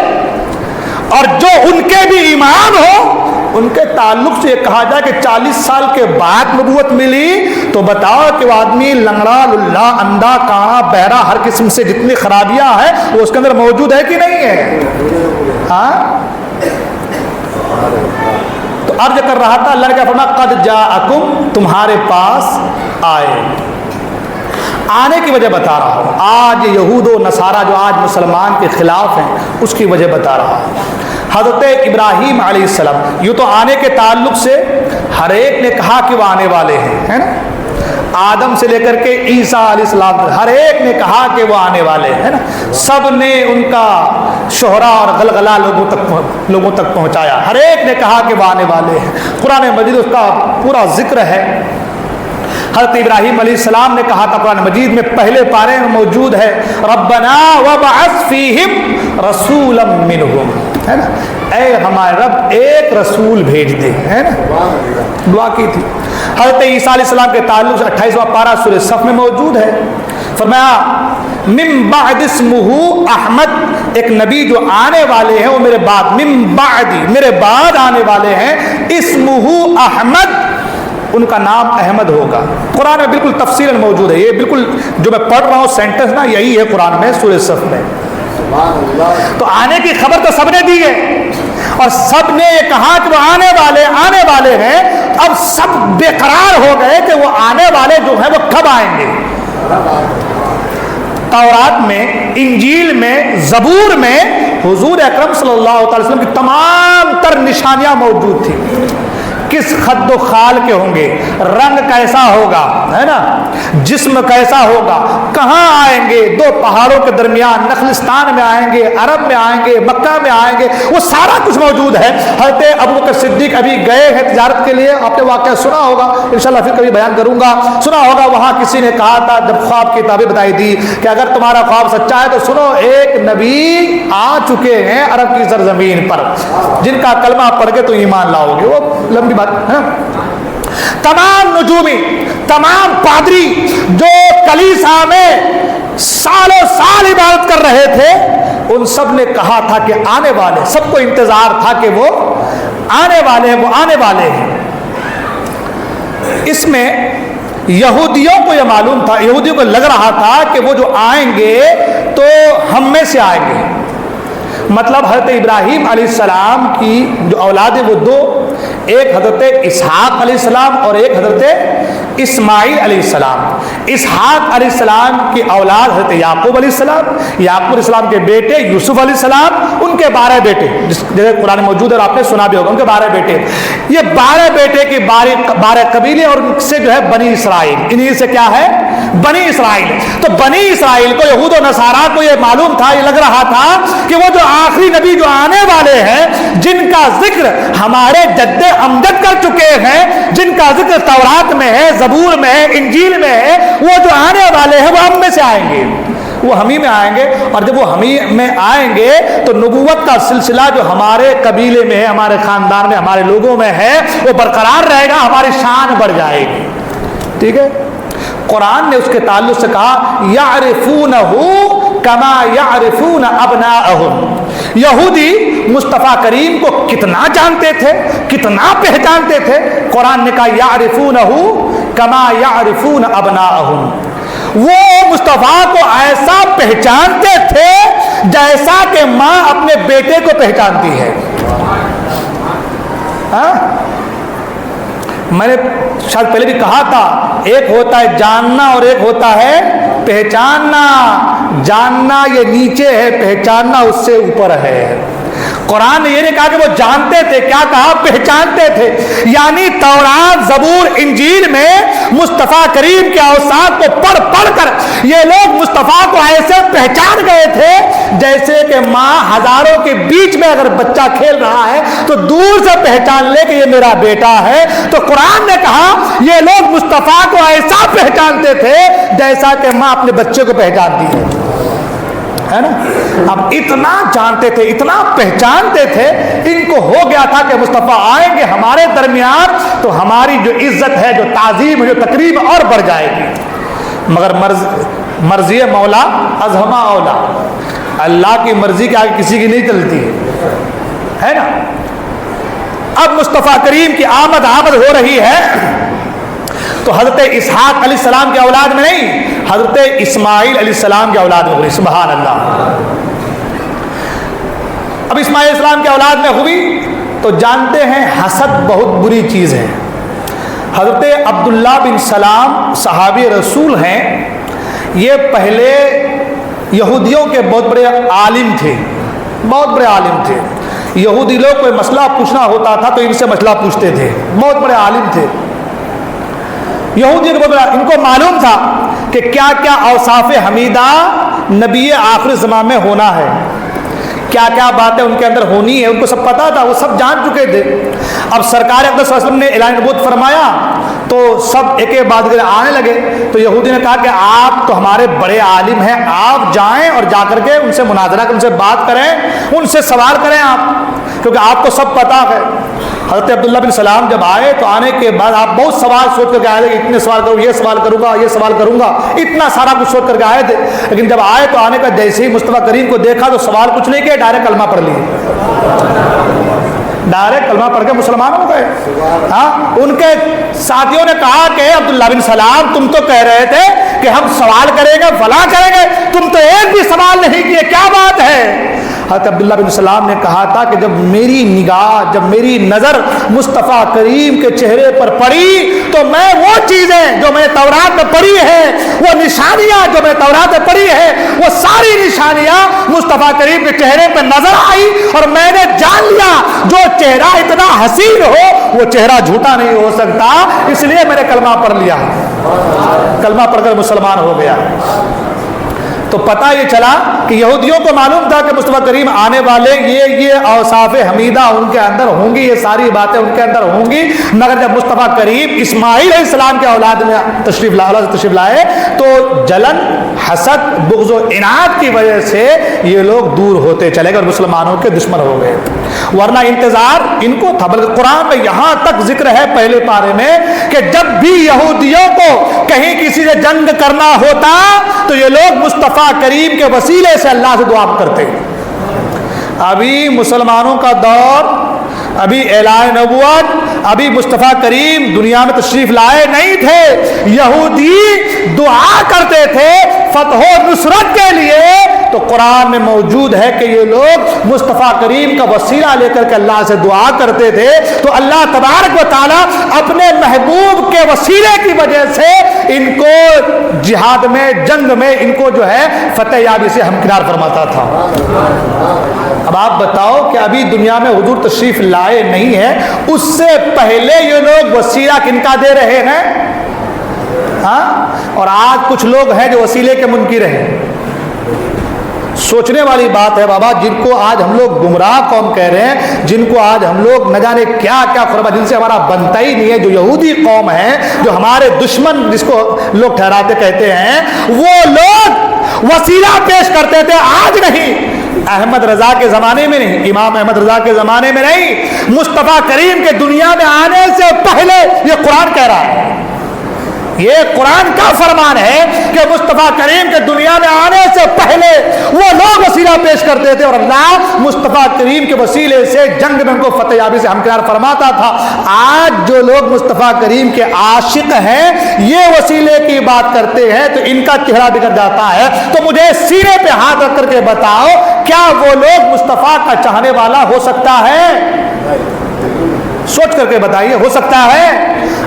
اور جو ان کے بھی امام ہو ان کے تعلق سے یہ کہا جائے کہ 40 سال کے بعد نبوت ملی، تو بتاؤ کہ وہ آدمی لنگڑا، للہ، اندھا، کانا، بہرا، ہر قسم سے جتنی خرابیاں ہیں وہ اس کے اندر موجود ہے کہ نہیں ہے؟ ہاں، تو عرض کر رہا تھا، اللہ نے کیا فرمایا، قد جاءکم، تمہارے پاس آئے۔ آنے کی وجہ بتا رہا ہوں، آج یہود و نصارہ جو آج مسلمان کے خلاف ہیں اس کی وجہ بتا رہا ہوں۔ حضرت ابراہیم علیہ السلام، یوں تو آنے کے تعلق سے ہر ایک نے کہا کہ وہ آنے والے ہیں، ہے نا، آدم سے لے کر کے عیسیٰ علیہ السلام ہر ایک نے کہا کہ وہ آنے والے ہیں نا، سب نے ان کا شہرہ اور غلغلہ لوگوں تک پہنچایا، ہر ایک نے کہا کہ وہ آنے والے ہیں۔ قرآن مجید اس کا پورا ذکر ہے۔ حضرت ابراہیم علیہ السلام نے کہا تھا، قرآن مجید میں پہلے پارے میں موجود ہے، ربنا وابعث فیہم رسولا منہم، ہے نا، اے ہمارے رب ایک رسول بھیج دے، ہے نا، دعا کی تھی۔ حضرت عیسیٰ علیہ السلام کے تعلق سے 28واں پارہ سورہ صف میں موجود ہے، فرمایا من بعد اسمہ احمد، ایک نبی جو آنے والے ہیں وہ میرے بعد، من بعدی، میرے بعد آنے والے ہیں، اسمہ احمد، ان کا نام احمد ہوگا۔ قرآن میں بالکل تفصیل موجود ہے، یہ بالکل جو میں پڑھ رہا ہوں سینٹنس نا یہی ہے قرآن میں سورہ صف میں۔ تو آنے کی خبر تو سب نے دی ہے اور سب نے یہ کہا کہ وہ آنے والے ہیں، اب سب بے قرار ہو گئے کہ وہ آنے والے جو ہیں وہ کب آئیں گے۔ تورات میں، انجیل میں، زبور میں حضور اکرم صلی اللہ علیہ وسلم کی تمام تر نشانیاں موجود تھیں، کس خد و خال کے ہوں گے، رنگ کیسا ہوگا، ہے نا، جسم کیسا ہوگا، کہاں آئیں گے، دو پہاڑوں کے درمیان نخلستان میں آئیں گے، عرب میں آئیں گے، مکہ میں آئیں گے، وہ سارا کچھ موجود ہے۔ حضرت ابوبکر صدیق ابھی گئے ہیں تجارت کے لیے، آپ نے واقعہ سنا ہوگا، انشاءاللہ پھر کبھی بیان کروں گا، سنا ہوگا، وہاں کسی نے کہا تھا جب خواب کی تعبیر بتائی تھی کہ اگر تمہارا خواب سچا ہے تو سنو، ایک نبی آ چکے ہیں عرب کی سرزمین پر جن کا کلمہ پڑھ کے تو ایمان لاؤ گے۔ وہ لمبی بات ہے نا۔ تمام نجومی، تمام پادری جو کلیسا میں سالوں سال عبادت کر رہے تھے، ان سب نے کہا تھا کہ آنے والے، سب کو انتظار تھا کہ وہ آنے والے ہیں، وہ آنے والے ہیں۔ اس میں یہودیوں کو یہ معلوم تھا، یہودیوں کو لگ رہا تھا کہ وہ جو آئیں گے تو ہم میں سے آئیں گے، مطلب حضرت ابراہیم علیہ السلام کی جو اولاد ہیں وہ دو، ایک حضرت اسحاق علیہ السلام اور ایک حضرت اسماعیل علیہ السلام۔ اسحاق علیہ السلام کی اولاد حضرت یعقوب علیہ السلام، یعقوب علیہ السلام کے بیٹے یوسف علیہ السلام، ان کے 12 بیٹے، جس جگہ قرآن موجود ہے اور آپ نے سنا بھی ہوگا، ان کے 12 بیٹے، یہ 12 بیٹے کی 12 قبیلے اور ان سے جو ہے بنی اسرائیل، انہی سے کیا ہے بنی اسرائیل۔ تو بنی اسرائیل کو، یہود و نصارہ کو یہ معلوم تھا، یہ لگ رہا تھا کہ وہ جو آخری نبی جو آنے والے ہیں، جن کا ذکر ہمارے جد امجد کر چکے ہیں، جن کا ذکر تورات میں ہے، زبور میں ہے، انجیل میں ہے، وہ جو آنے والے ہیں وہ ہم میں سے آئیں گے۔ وہ ہم ہی میں آئیں گے، اور جب وہ ہم ہی میں آئیں گے تو نبوت کا سلسلہ جو ہمارے قبیلے میں ہے، ہمارے خاندان میں، ہمارے لوگوں میں ہے، وہ برقرار رہے گا، ہماری شان بڑھ جائے گی. ٹھیک ہے. قرآن نے اس کے تعلق سے کہا یعرفونہ کما یعرفون ابناءہم. یہودی مصطفیٰ کریم کو کتنا جانتے تھے، کتنا پہچانتے تھے. قرآن نے کہا یعرفونہ کما یعرفون ابناءہم. وہ مصطفیٰ کو ایسا پہچانتے تھے جیسا کہ ماں اپنے بیٹے کو پہچانتی ہے. میں نے شاید پہلے بھی کہا تھا، ایک ہوتا ہے جاننا اور ایک ہوتا ہے پہچاننا. جاننا یہ نیچے ہے، پہچاننا اس سے اوپر ہے. قرآن نے یہ نہیں کہا کہ وہ جانتے تھے، کیا کہا؟ پہچانتے تھے. یعنی تورات، زبور، انجیل میں مصطفیٰ کریم کے اوصاف کو پڑھ پڑھ کر یہ لوگ مصطفیٰ کو ایسے پہچان گئے تھے جیسے کہ ماں ہزاروں کے بیچ میں اگر بچہ کھیل رہا ہے تو دور سے پہچان لے کہ یہ میرا بیٹا ہے. تو قرآن نے کہا یہ لوگ مصطفیٰ کو ایسا پہچانتے تھے جیسا کہ ماں اپنے بچے کو پہچانتی ہے نا. اب اتنا جانتے تھے، اتنا پہچانتے تھے، ان کو ہو گیا تھا کہ مصطفیٰ آئیں گے ہمارے درمیان تو ہماری جو عزت ہے، جو تعظیم ہے، جو تقریب اور بڑھ جائے گی. مگر مرضی مولا ازہما اولا. اللہ کی مرضی کے آگے کسی کی نہیں چلتی ہے نا. اب مصطفیٰ کریم کی آمد ہو رہی ہے تو حضرت اسحاق علیہ السلام کی اولاد میں نہیں، حضرت اسماعیل علیہ السلام کی اولاد میں ہوئی. سبحان اللہ. اب اسماعیل علیہ السلام کی اولاد میں ہوئی تو جانتے ہیں حسد بہت بری چیز ہے. حضرت عبداللہ بن سلام صحابی رسول ہیں. یہ پہلے یہودیوں کے بہت بڑے عالم تھے، بہت بڑے عالم تھے. یہودی لوگ کوئی مسئلہ پوچھنا ہوتا تھا تو ان سے مسئلہ پوچھتے تھے. بہت بڑے عالم تھے یہودی. ان کو معلوم تھا کہ کیا کیا اوصاف حمیدہ نبی آخر زمان میں ہونا ہے، کیا کیا باتیں ان کے اندر ہونی ہے، ان کو سب پتا تھا، وہ سب جان چکے تھے. اب سرکار اقدس صلی اللہ علیہ وسلم نے اعلان نبوت فرمایا تو سب ایک ایک بات آنے لگے. تو یہودی نے کہا کہ آپ تو ہمارے بڑے عالم ہیں، آپ جائیں اور جا کر کے ان سے مناظرہ کریں، ان سے بات کریں، ان سے سوال کریں آپ، کیونکہ آپ کو سب پتا ہے. حضرت عبداللہ بن سلام جب آئے تو آنے کے بعد آپ بہت سوال سوچ کر کے آئے تھے کہ اتنے سوال کروں، یہ سوال کروں گا، یہ سوال کروں گا، اتنا سارا کچھ سوچ کر کے آئے تھے. لیکن جب آئے تو آنے کا جیسے ہی مصطفیٰ کریم کو دیکھا تو سوال کچھ نہیں کیا، ڈائریکٹ کلمہ پڑھ لیے، ڈائریکٹ کلمہ پڑھ کے مسلمان ہو گئے. ہاں، ان کے ساتھیوں نے کہا کہ عبداللہ بن سلام تم تو کہہ رہے تھے کہ ہم سوال کریں گے، فلاں کریں گے، تم تو ایک بھی سوال نہیں کیے، کیا بات ہے؟ حضرت عبداللہ بن سلام نے کہا تھا کہ جب میری نگاہ، جب میری نظر مصطفیٰ کریم کے چہرے پر پڑی تو میں وہ چیزیں جو میں نے تورات میں پڑھی ہے، وہ نشانیاں جو میں نے تورات میں پڑھی ہے، وہ ساری نشانیاں مصطفیٰ کریم کے چہرے پر نظر آئی اور میں نے جان لیا جو چہرہ اتنا حسین ہو وہ چہرہ جھوٹا نہیں ہو سکتا. اس لیے میں نے کلمہ پڑھ لیا، کلمہ پڑھ کر مسلمان ہو گیا. تو پتہ یہ چلا کہ یہودیوں کو معلوم تھا کہ مصطفیٰ کریم آنے والے، یہ اوصاف حمیدہ ان کے اندر ہوں گی، یہ ساری باتیں ان کے اندر ہوں گی. مگر جب مصطفیٰ کریم اسماعیل علیہ السلام کے اولاد میں تشریف لائے تو جلن، حسد، بغض و عناد کی وجہ سے یہ لوگ دور ہوتے چلے گئے اور مسلمانوں کے دشمن ہو گئے. ورنہ انتظار ان کو تھا. بلکہ قرآن میں یہاں تک ذکر ہے پہلے پارے میں کہ جب بھی یہودیوں کو کہیں کسی سے جنگ کرنا ہوتا تو یہ لوگ مصطفیٰ کریم کے وسیلے سے اللہ سے دعا کرتے. ابھی مسلمانوں کا دور، ابھی اعلان نبوت، ابھی مصطفیٰ کریم دنیا میں تشریف لائے نہیں تھے. یہودی دعا کرتے تھے فتح و نصرت کے لیے. تو قرآن میں موجود ہے کہ یہ لوگ مصطفیٰ کریم کا وسیلہ لے کر کے اللہ سے دعا کرتے تھے. تو اللہ تبارک و تعالیٰ اپنے محبوب کے وسیلے کی وجہ سے ان کو جہاد میں، جنگ میں ان کو جو ہے فتح یابی سے ہمکنار فرماتا تھا. اب آپ بتاؤ کہ ابھی دنیا میں حضور تشریف لائے نہیں ہے، اس سے پہلے یہ لوگ وسیلہ کن کا دے رہے ہیں؟ ہاں، اور آج کچھ لوگ ہیں جو وسیلے کے منکر ہیں. سوچنے والی بات ہے بابا، جن کو آج ہم لوگ گمراہ قوم کہہ رہے ہیں، جن کو آج ہم لوگ نہ جانے کیا کیا فرما، جن سے ہمارا بنتا ہی نہیں ہے، جو یہودی قوم ہے، جو ہمارے دشمن جس کو لوگ ٹھہراتے کہتے ہیں، وہ لوگ وسیلہ پیش کرتے تھے، آج نہیں، احمد رضا کے زمانے میں نہیں، امام احمد رضا کے زمانے میں نہیں، مصطفیٰ کریم کے دنیا میں آنے سے پہلے یہ قرآن کہہ رہا ہے، یہ قرآن کا فرمان ہے کہ مصطفیٰ کریم کے دنیا میں آنے سے پہلے وہ لوگ وسیلہ پیش کرتے تھے اور اللہ مصطفیٰ کریم کے وسیلے سے جنگ میں ان کو فتح یابی سے ہمکنار فرماتا تھا۔ آج جو لوگ مصطفیٰ کریم کے عاشق ہیں یہ وسیلے کی بات کرتے ہیں تو ان کا چہرہ بگڑ جاتا ہے۔ تو مجھے سینے پہ ہاتھ رکھ کر کے بتاؤ، کیا وہ لوگ مصطفیٰ کا چاہنے والا ہو سکتا ہے؟ سوچ کر کے بتائیے، ہو سکتا ہے؟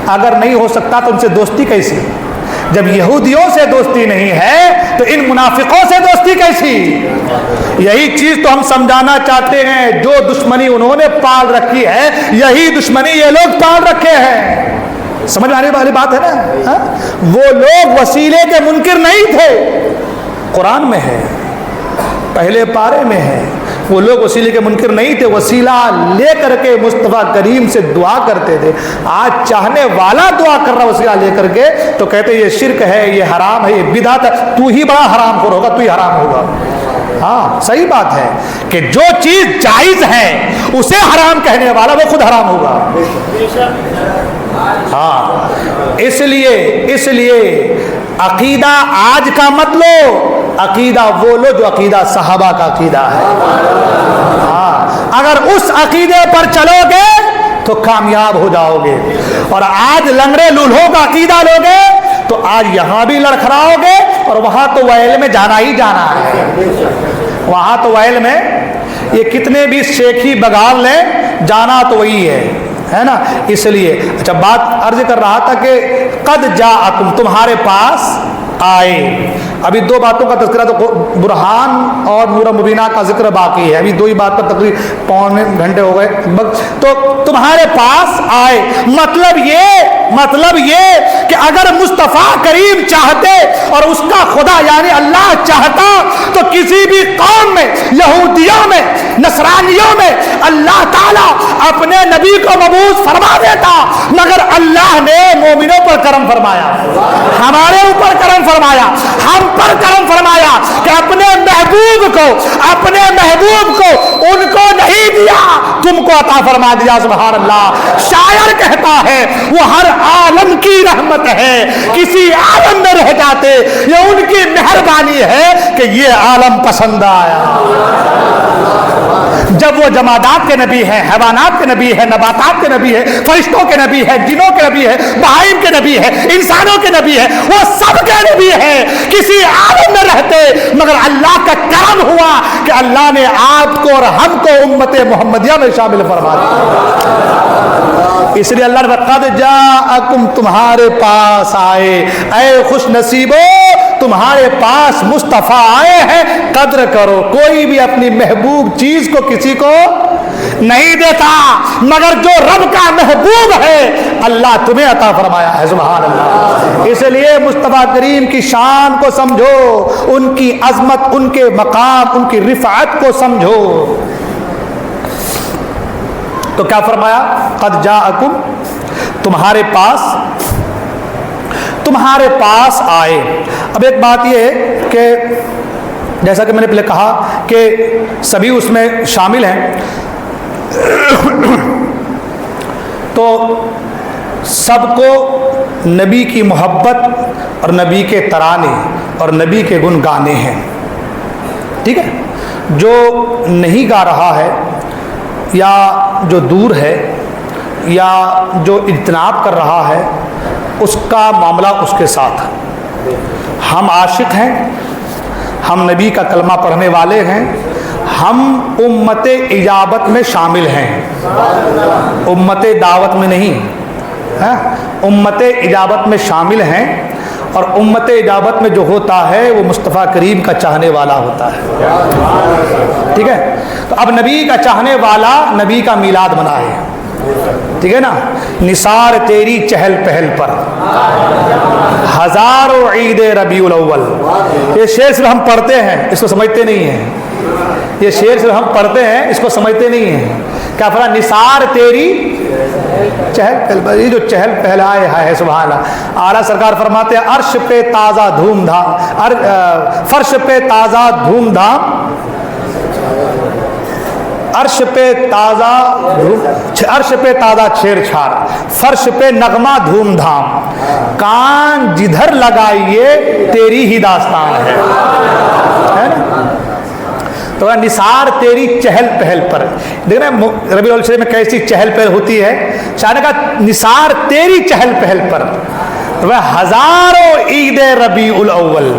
اگر نہیں ہو سکتا تو ان سے دوستی کیسی؟ جب یہودیوں سے دوستی نہیں ہے تو ان منافقوں سے دوستی کیسی؟ یہی چیز تو ہم سمجھانا چاہتے ہیں، جو دشمنی انہوں نے پال رکھی ہے یہی دشمنی یہ لوگ پال رکھے ہیں۔ سمجھ آنے والی بات ہے نا؟ وہ لوگ وسیلے کے منکر نہیں تھے، قرآن میں ہے، پہلے پارے میں ہے، وہ لوگ وسیلے کے منکر نہیں تھے، وسیلہ لے کر کے مصطفیٰ کریم سے دعا کرتے تھے۔ آج چاہنے والا دعا کر رہا وسیلہ لے کر کے تو کہتے یہ شرک ہے، یہ حرام ہے، یہ بدعت ہے، تو ہی بڑا حرام خور ہوگا، تو ہی حرام ہوگا۔ ہاں صحیح بات ہے کہ جو چیز جائز ہے اسے حرام کہنے والا وہ خود حرام ہوگا۔ ہاں اس لیے عقیدہ آج کا مت لو، عقیدہ وہ لو جو عقیدہ صحابہ کا عقیدہ ہے۔ ہاں اگر اس عقیدے پر چلو گے تو کامیاب ہو جاؤ گے، اور آج لنگڑے لولہوں کا عقیدہ لوگے تو آج یہاں بھی لڑکھڑاؤ گے اور وہاں تو ویل میں جانا ہی جانا ہے۔ وہاں تو ویل میں یہ کتنے بھی شیخی بگال لیں جانا تو وہی ہے نا۔ اس لیے اچھا بات عرض کر رہا تھا کہ قد جاءکم تمہارے پاس آئے، ابھی دو باتوں کا تذکرہ تو برہان اور نور مبینہ کا ذکر باقی ہے، ابھی دو ہی بات پر تقریباً پونے گھنٹے ہو گئے تو تمہارے پاس آئے، مطلب یہ کہ اگر مصطفیٰ کریم چاہتے اور اس کا خدا یعنی اللہ چاہتا تو کسی بھی قوم میں، یہودیوں میں، نصرانیوں میں اللہ تعالیٰ اپنے نبی کو مبعوث فرما دیتا، مگر اللہ نے مومنوں پر کرم فرمایا، ہمارے اوپر کرم فرمایا، ہم پر کرم فرمایا کہ اپنے محبوب کو ان کو نہیں دیا، تم کو عطا فرما دیا۔ سبحان اللہ۔ شاعر کہتا ہے وہ ہر عالم کی رحمت ہے، کسی عالم میں رہ جاتے یہ ان کی مہربانی ہے کہ یہ عالم پسند آیا۔ جب وہ جمادات کے نبی ہے، حیوانات کے نبی ہے، نباتات کے نبی ہے، فرشتوں کے نبی ہے، جنوں کے نبی ہے، بہائم کے نبی ہے، انسانوں کے نبی ہے، وہ سب کے نبی ہے، کسی عالم میں رہتے مگر اللہ کا کرم ہوا کہ اللہ نے آپ کو اور ہم کو امت محمدیہ میں شامل فرما دیا۔ اس لیے اللہ نے قد جاءکم تمہارے پاس آئے، اے خوش نصیبو تمہارے پاس مصطفیٰ آئے ہیں، قدر کرو۔ کوئی بھی اپنی محبوب چیز کو کسی کو نہیں دیتا مگر جو رب کا محبوب ہے اللہ تمہیں عطا فرمایا ہے۔ سبحان اللہ۔ اس لیے مصطفیٰ کریم کی شان کو سمجھو، ان کی عظمت، ان کے مقام، ان کی رفعت کو سمجھو۔ تو کیا فرمایا؟ قد جاءکم تمہارے پاس آئے۔ اب ایک بات یہ ہے کہ جیسا کہ میں نے پہلے کہا کہ سبھی اس میں شامل ہیں، تو سب کو نبی کی محبت اور نبی کے ترانے اور نبی کے گن گانے ہیں، ٹھیک ہے؟ جو نہیں گا رہا ہے یا جو دور ہے یا جو اجتناب کر رہا ہے اس کا معاملہ اس کے ساتھ۔ ہم عاشق ہیں، ہم نبی کا کلمہ پڑھنے والے ہیں، ہم امت اجابت میں شامل ہیں، امت دعوت میں نہیں، امت اجابت میں شامل ہیں، اور امت اجابت میں جو ہوتا ہے وہ مصطفیٰ کریم کا چاہنے والا ہوتا ہے، ٹھیک ہے؟ تو اب نبی کا چاہنے والا نبی کا میلاد منائے، ٹھیک ہے نا؟ نثار تیری چہل پہل پر ہزاروں عید ربیع الاول۔ یہ شعر صرف ہم پڑھتے ہیں، اس کو سمجھتے نہیں ہیں، یہ شعر صرف ہم پڑھتے ہیں، اس کو سمجھتے نہیں ہیں۔ کیا فرمایا؟ نثار تیری چہل پہل، یہ جو چہل پہل آئے ہے سبحان اللہ. اعلیٰ سرکار فرماتے ہیں عرش پہ تازہ دھوم دھام، فرش پہ تازہ دھوم دھام، عرش پہ تازہ عرش پہ تازہ چھیڑ چھاڑ، فرش پہ نغمہ دھوم دھام، کان جدھر لگائیے تیری ہی داستان ہے نا. تو نثار تیری چہل پہل پر. دیکھنا ربیع الاول شریف میں کیسی چہل پہل ہوتی ہے. شاہ نے کہا نثار تیری چہل پہل پر ہزاروں عید ربیع الاول،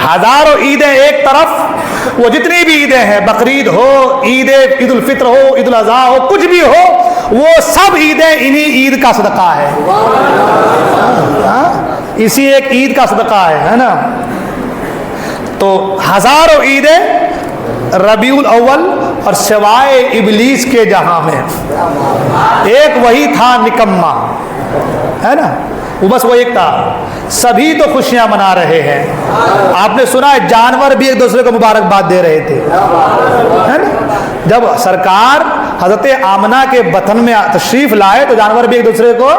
ہزاروں عیدیں ایک طرف، وہ جتنی بھی عیدیں ہیں، بقرعید ہو، عید الفطر ہو، عید الاضحیٰ ہو، کچھ بھی ہو، وہ سب عیدیں انہی عید کا صدقہ ہے، اسی ایک عید کا صدقہ ہے نا. تو ہزاروں عیدیں ربیع الاول، اور سوائے ابلیس کے جہاں میں ایک وہی تھا نکما ہے نا، وہ بس وہ ایک تھا. سبھی تو خوشیاں منا رہے ہیں. آپ نے سنا ہے جانور بھی ایک دوسرے کو مبارکباد دے رہے تھے ہے نا. جب سرکار حضرت آمنہ کے بطن میں تشریف لائے تو جانور بھی ایک دوسرے کو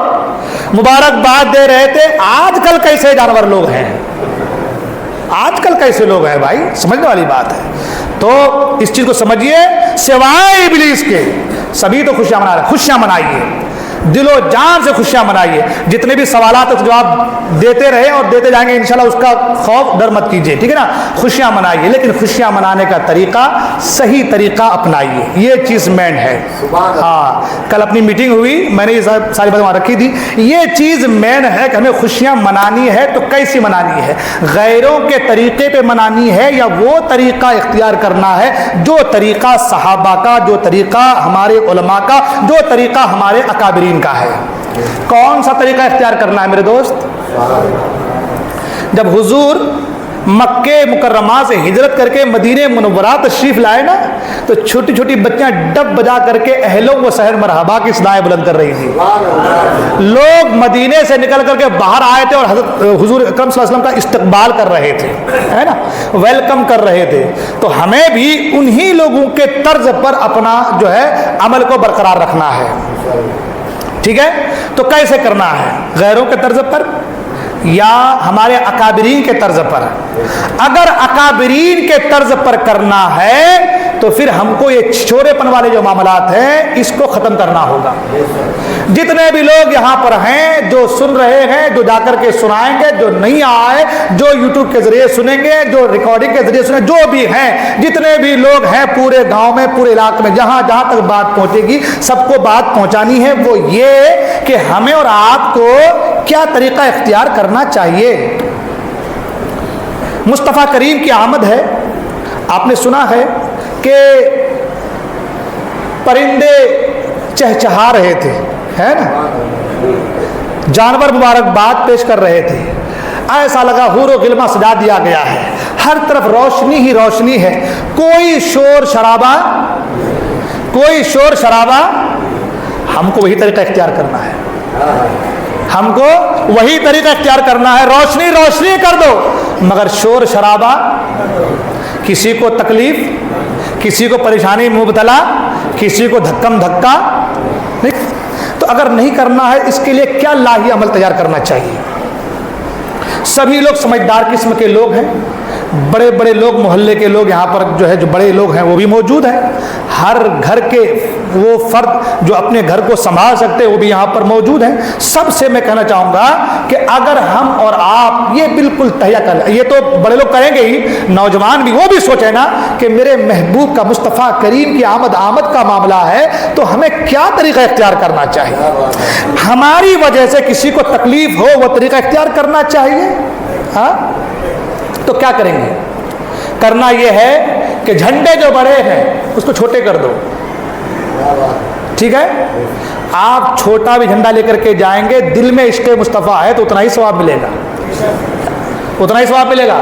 مبارکباد دے رہے تھے. آج کل کیسے جانور لوگ ہیں، آج کل کیسے لوگ ہیں بھائی، سمجھنے والی بات ہے. تو اس چیز کو سمجھیے، سوائے ابلیس کے سبھی تو خوشیاں منا رہے ہیں. خوشیاں منائیے، دل و جان سے خوشیاں منائیے. جتنے بھی سوالات کا جواب دیتے رہے اور دیتے جائیں گے انشاءاللہ، اس کا خوف ڈر مت کیجیے، ٹھیک ہے نا. خوشیاں منائیے، لیکن خوشیاں منانے کا طریقہ صحیح طریقہ اپنائیے، یہ چیز مین ہے. ہاں کل اپنی میٹنگ ہوئی، میں نے یہ ساری باتیں وہاں رکھی تھی. یہ چیز مین ہے کہ ہمیں خوشیاں منانی ہے تو کیسی منانی ہے، غیروں کے طریقے پہ منانی ہے یا وہ طریقہ اختیار کرنا ہے جو طریقہ صحابہ کا، جو طریقہ ہمارے علماء کا، جو طریقہ ہمارے اکابرین کا ہے. کون سا طریقہ اختیار کرنا ہے میرے دوست؟ جب حضور مکہ مکرمہ سے ہجرت کر کے مدینہ منورہ تشریف لائے نا، تو چھوٹی چھوٹی بچیاں ڈب بجا کر کے اہلوں و سحر مرحبا کی صدائیں بلند کر رہی تھی. لوگ مدینے سے نکل کر کے باہر آئے تھے اور حضرت حضور اکرم صلی اللہ علیہ وسلم کا استقبال کر رہے تھے ہے نا، ویلکم کر رہے تھے. تو ہمیں بھی انہی لوگوں کے طرز پر اپنا جو ہے عمل کو برقرار رکھنا ہے. ٹھیک ہے، تو کیسے کرنا ہے؟ غیروں کے طرز پر یا ہمارے اکابرین کے طرز پر؟ اگر اکابرین کے طرز پر کرنا ہے تو پھر ہم کو یہ چھوڑے پن والے جو معاملات ہیں اس کو ختم کرنا ہوگا. جتنے بھی لوگ یہاں پر ہیں، جو سن رہے ہیں، جو جا کر کے سنائیں گے، جو نہیں آئے، جو یوٹیوب کے ذریعے سنیں گے، جو ریکارڈنگ کے ذریعے سنیں، جو بھی ہیں، جتنے بھی لوگ ہیں پورے گاؤں میں، پورے علاقے میں، جہاں جہاں تک بات پہنچے گی سب کو بات پہنچانی ہے. وہ یہ کہ ہمیں اور آپ کو کیا طریقہ اختیار کرنا چاہیے. مصطفیٰ کریم کی آمد ہے. آپ نے سنا ہے کہ پرندے چہچہا رہے تھے ہے نا، جانور مبارکباد پیش کر رہے تھے. ایسا لگا حور و غلماں سجا دیا گیا ہے، ہر طرف روشنی ہی روشنی ہے، کوئی شور شرابہ، کوئی شور شرابہ. ہم کو وہی طریقہ اختیار کرنا ہے، ہم کو وہی طریقہ اختیار کرنا ہے. روشنی روشنی کر دو مگر شور شرابہ، کسی کو تکلیف، کسی کو پریشانی مبتلا، کسی کو دھکم دھکا. تو اگر نہیں کرنا ہے اس کے لیے کیا لاہی عمل تیار کرنا چاہیے؟ سبھی لوگ سمجھدار قسم کے لوگ ہیں، بڑے بڑے لوگ، محلے کے لوگ یہاں پر جو ہے جو بڑے لوگ ہیں وہ بھی موجود ہیں. ہر گھر کے وہ فرد جو اپنے گھر کو سنبھال سکتے وہ بھی یہاں پر موجود ہیں. سب سے میں کہنا چاہوں گا کہ اگر ہم اور آپ یہ بالکل تہیا کر لیں، یہ تو بڑے لوگ کریں گے ہی، نوجوان بھی وہ بھی سوچیں نا کہ میرے محبوب کا، مصطفیٰ کریم کی آمد کا معاملہ ہے تو ہمیں کیا طریقہ اختیار کرنا چاہیے. ہماری وجہ سے کسی کو تکلیف ہو وہ طریقہ اختیار کرنا چاہیے. ہاں تو کیا کریں گے؟ کرنا یہ ہے کہ جھنڈے جو بڑے ہیں اس کو چھوٹے کر دو. ٹھیک ہے، آپ چھوٹا بھی جھنڈا لے کر کے جائیں گے، دل میں عشق مصطفیٰ ہے تو اتنا ہی ثواب ملے گا، اتنا ہی ثواب ملے گا.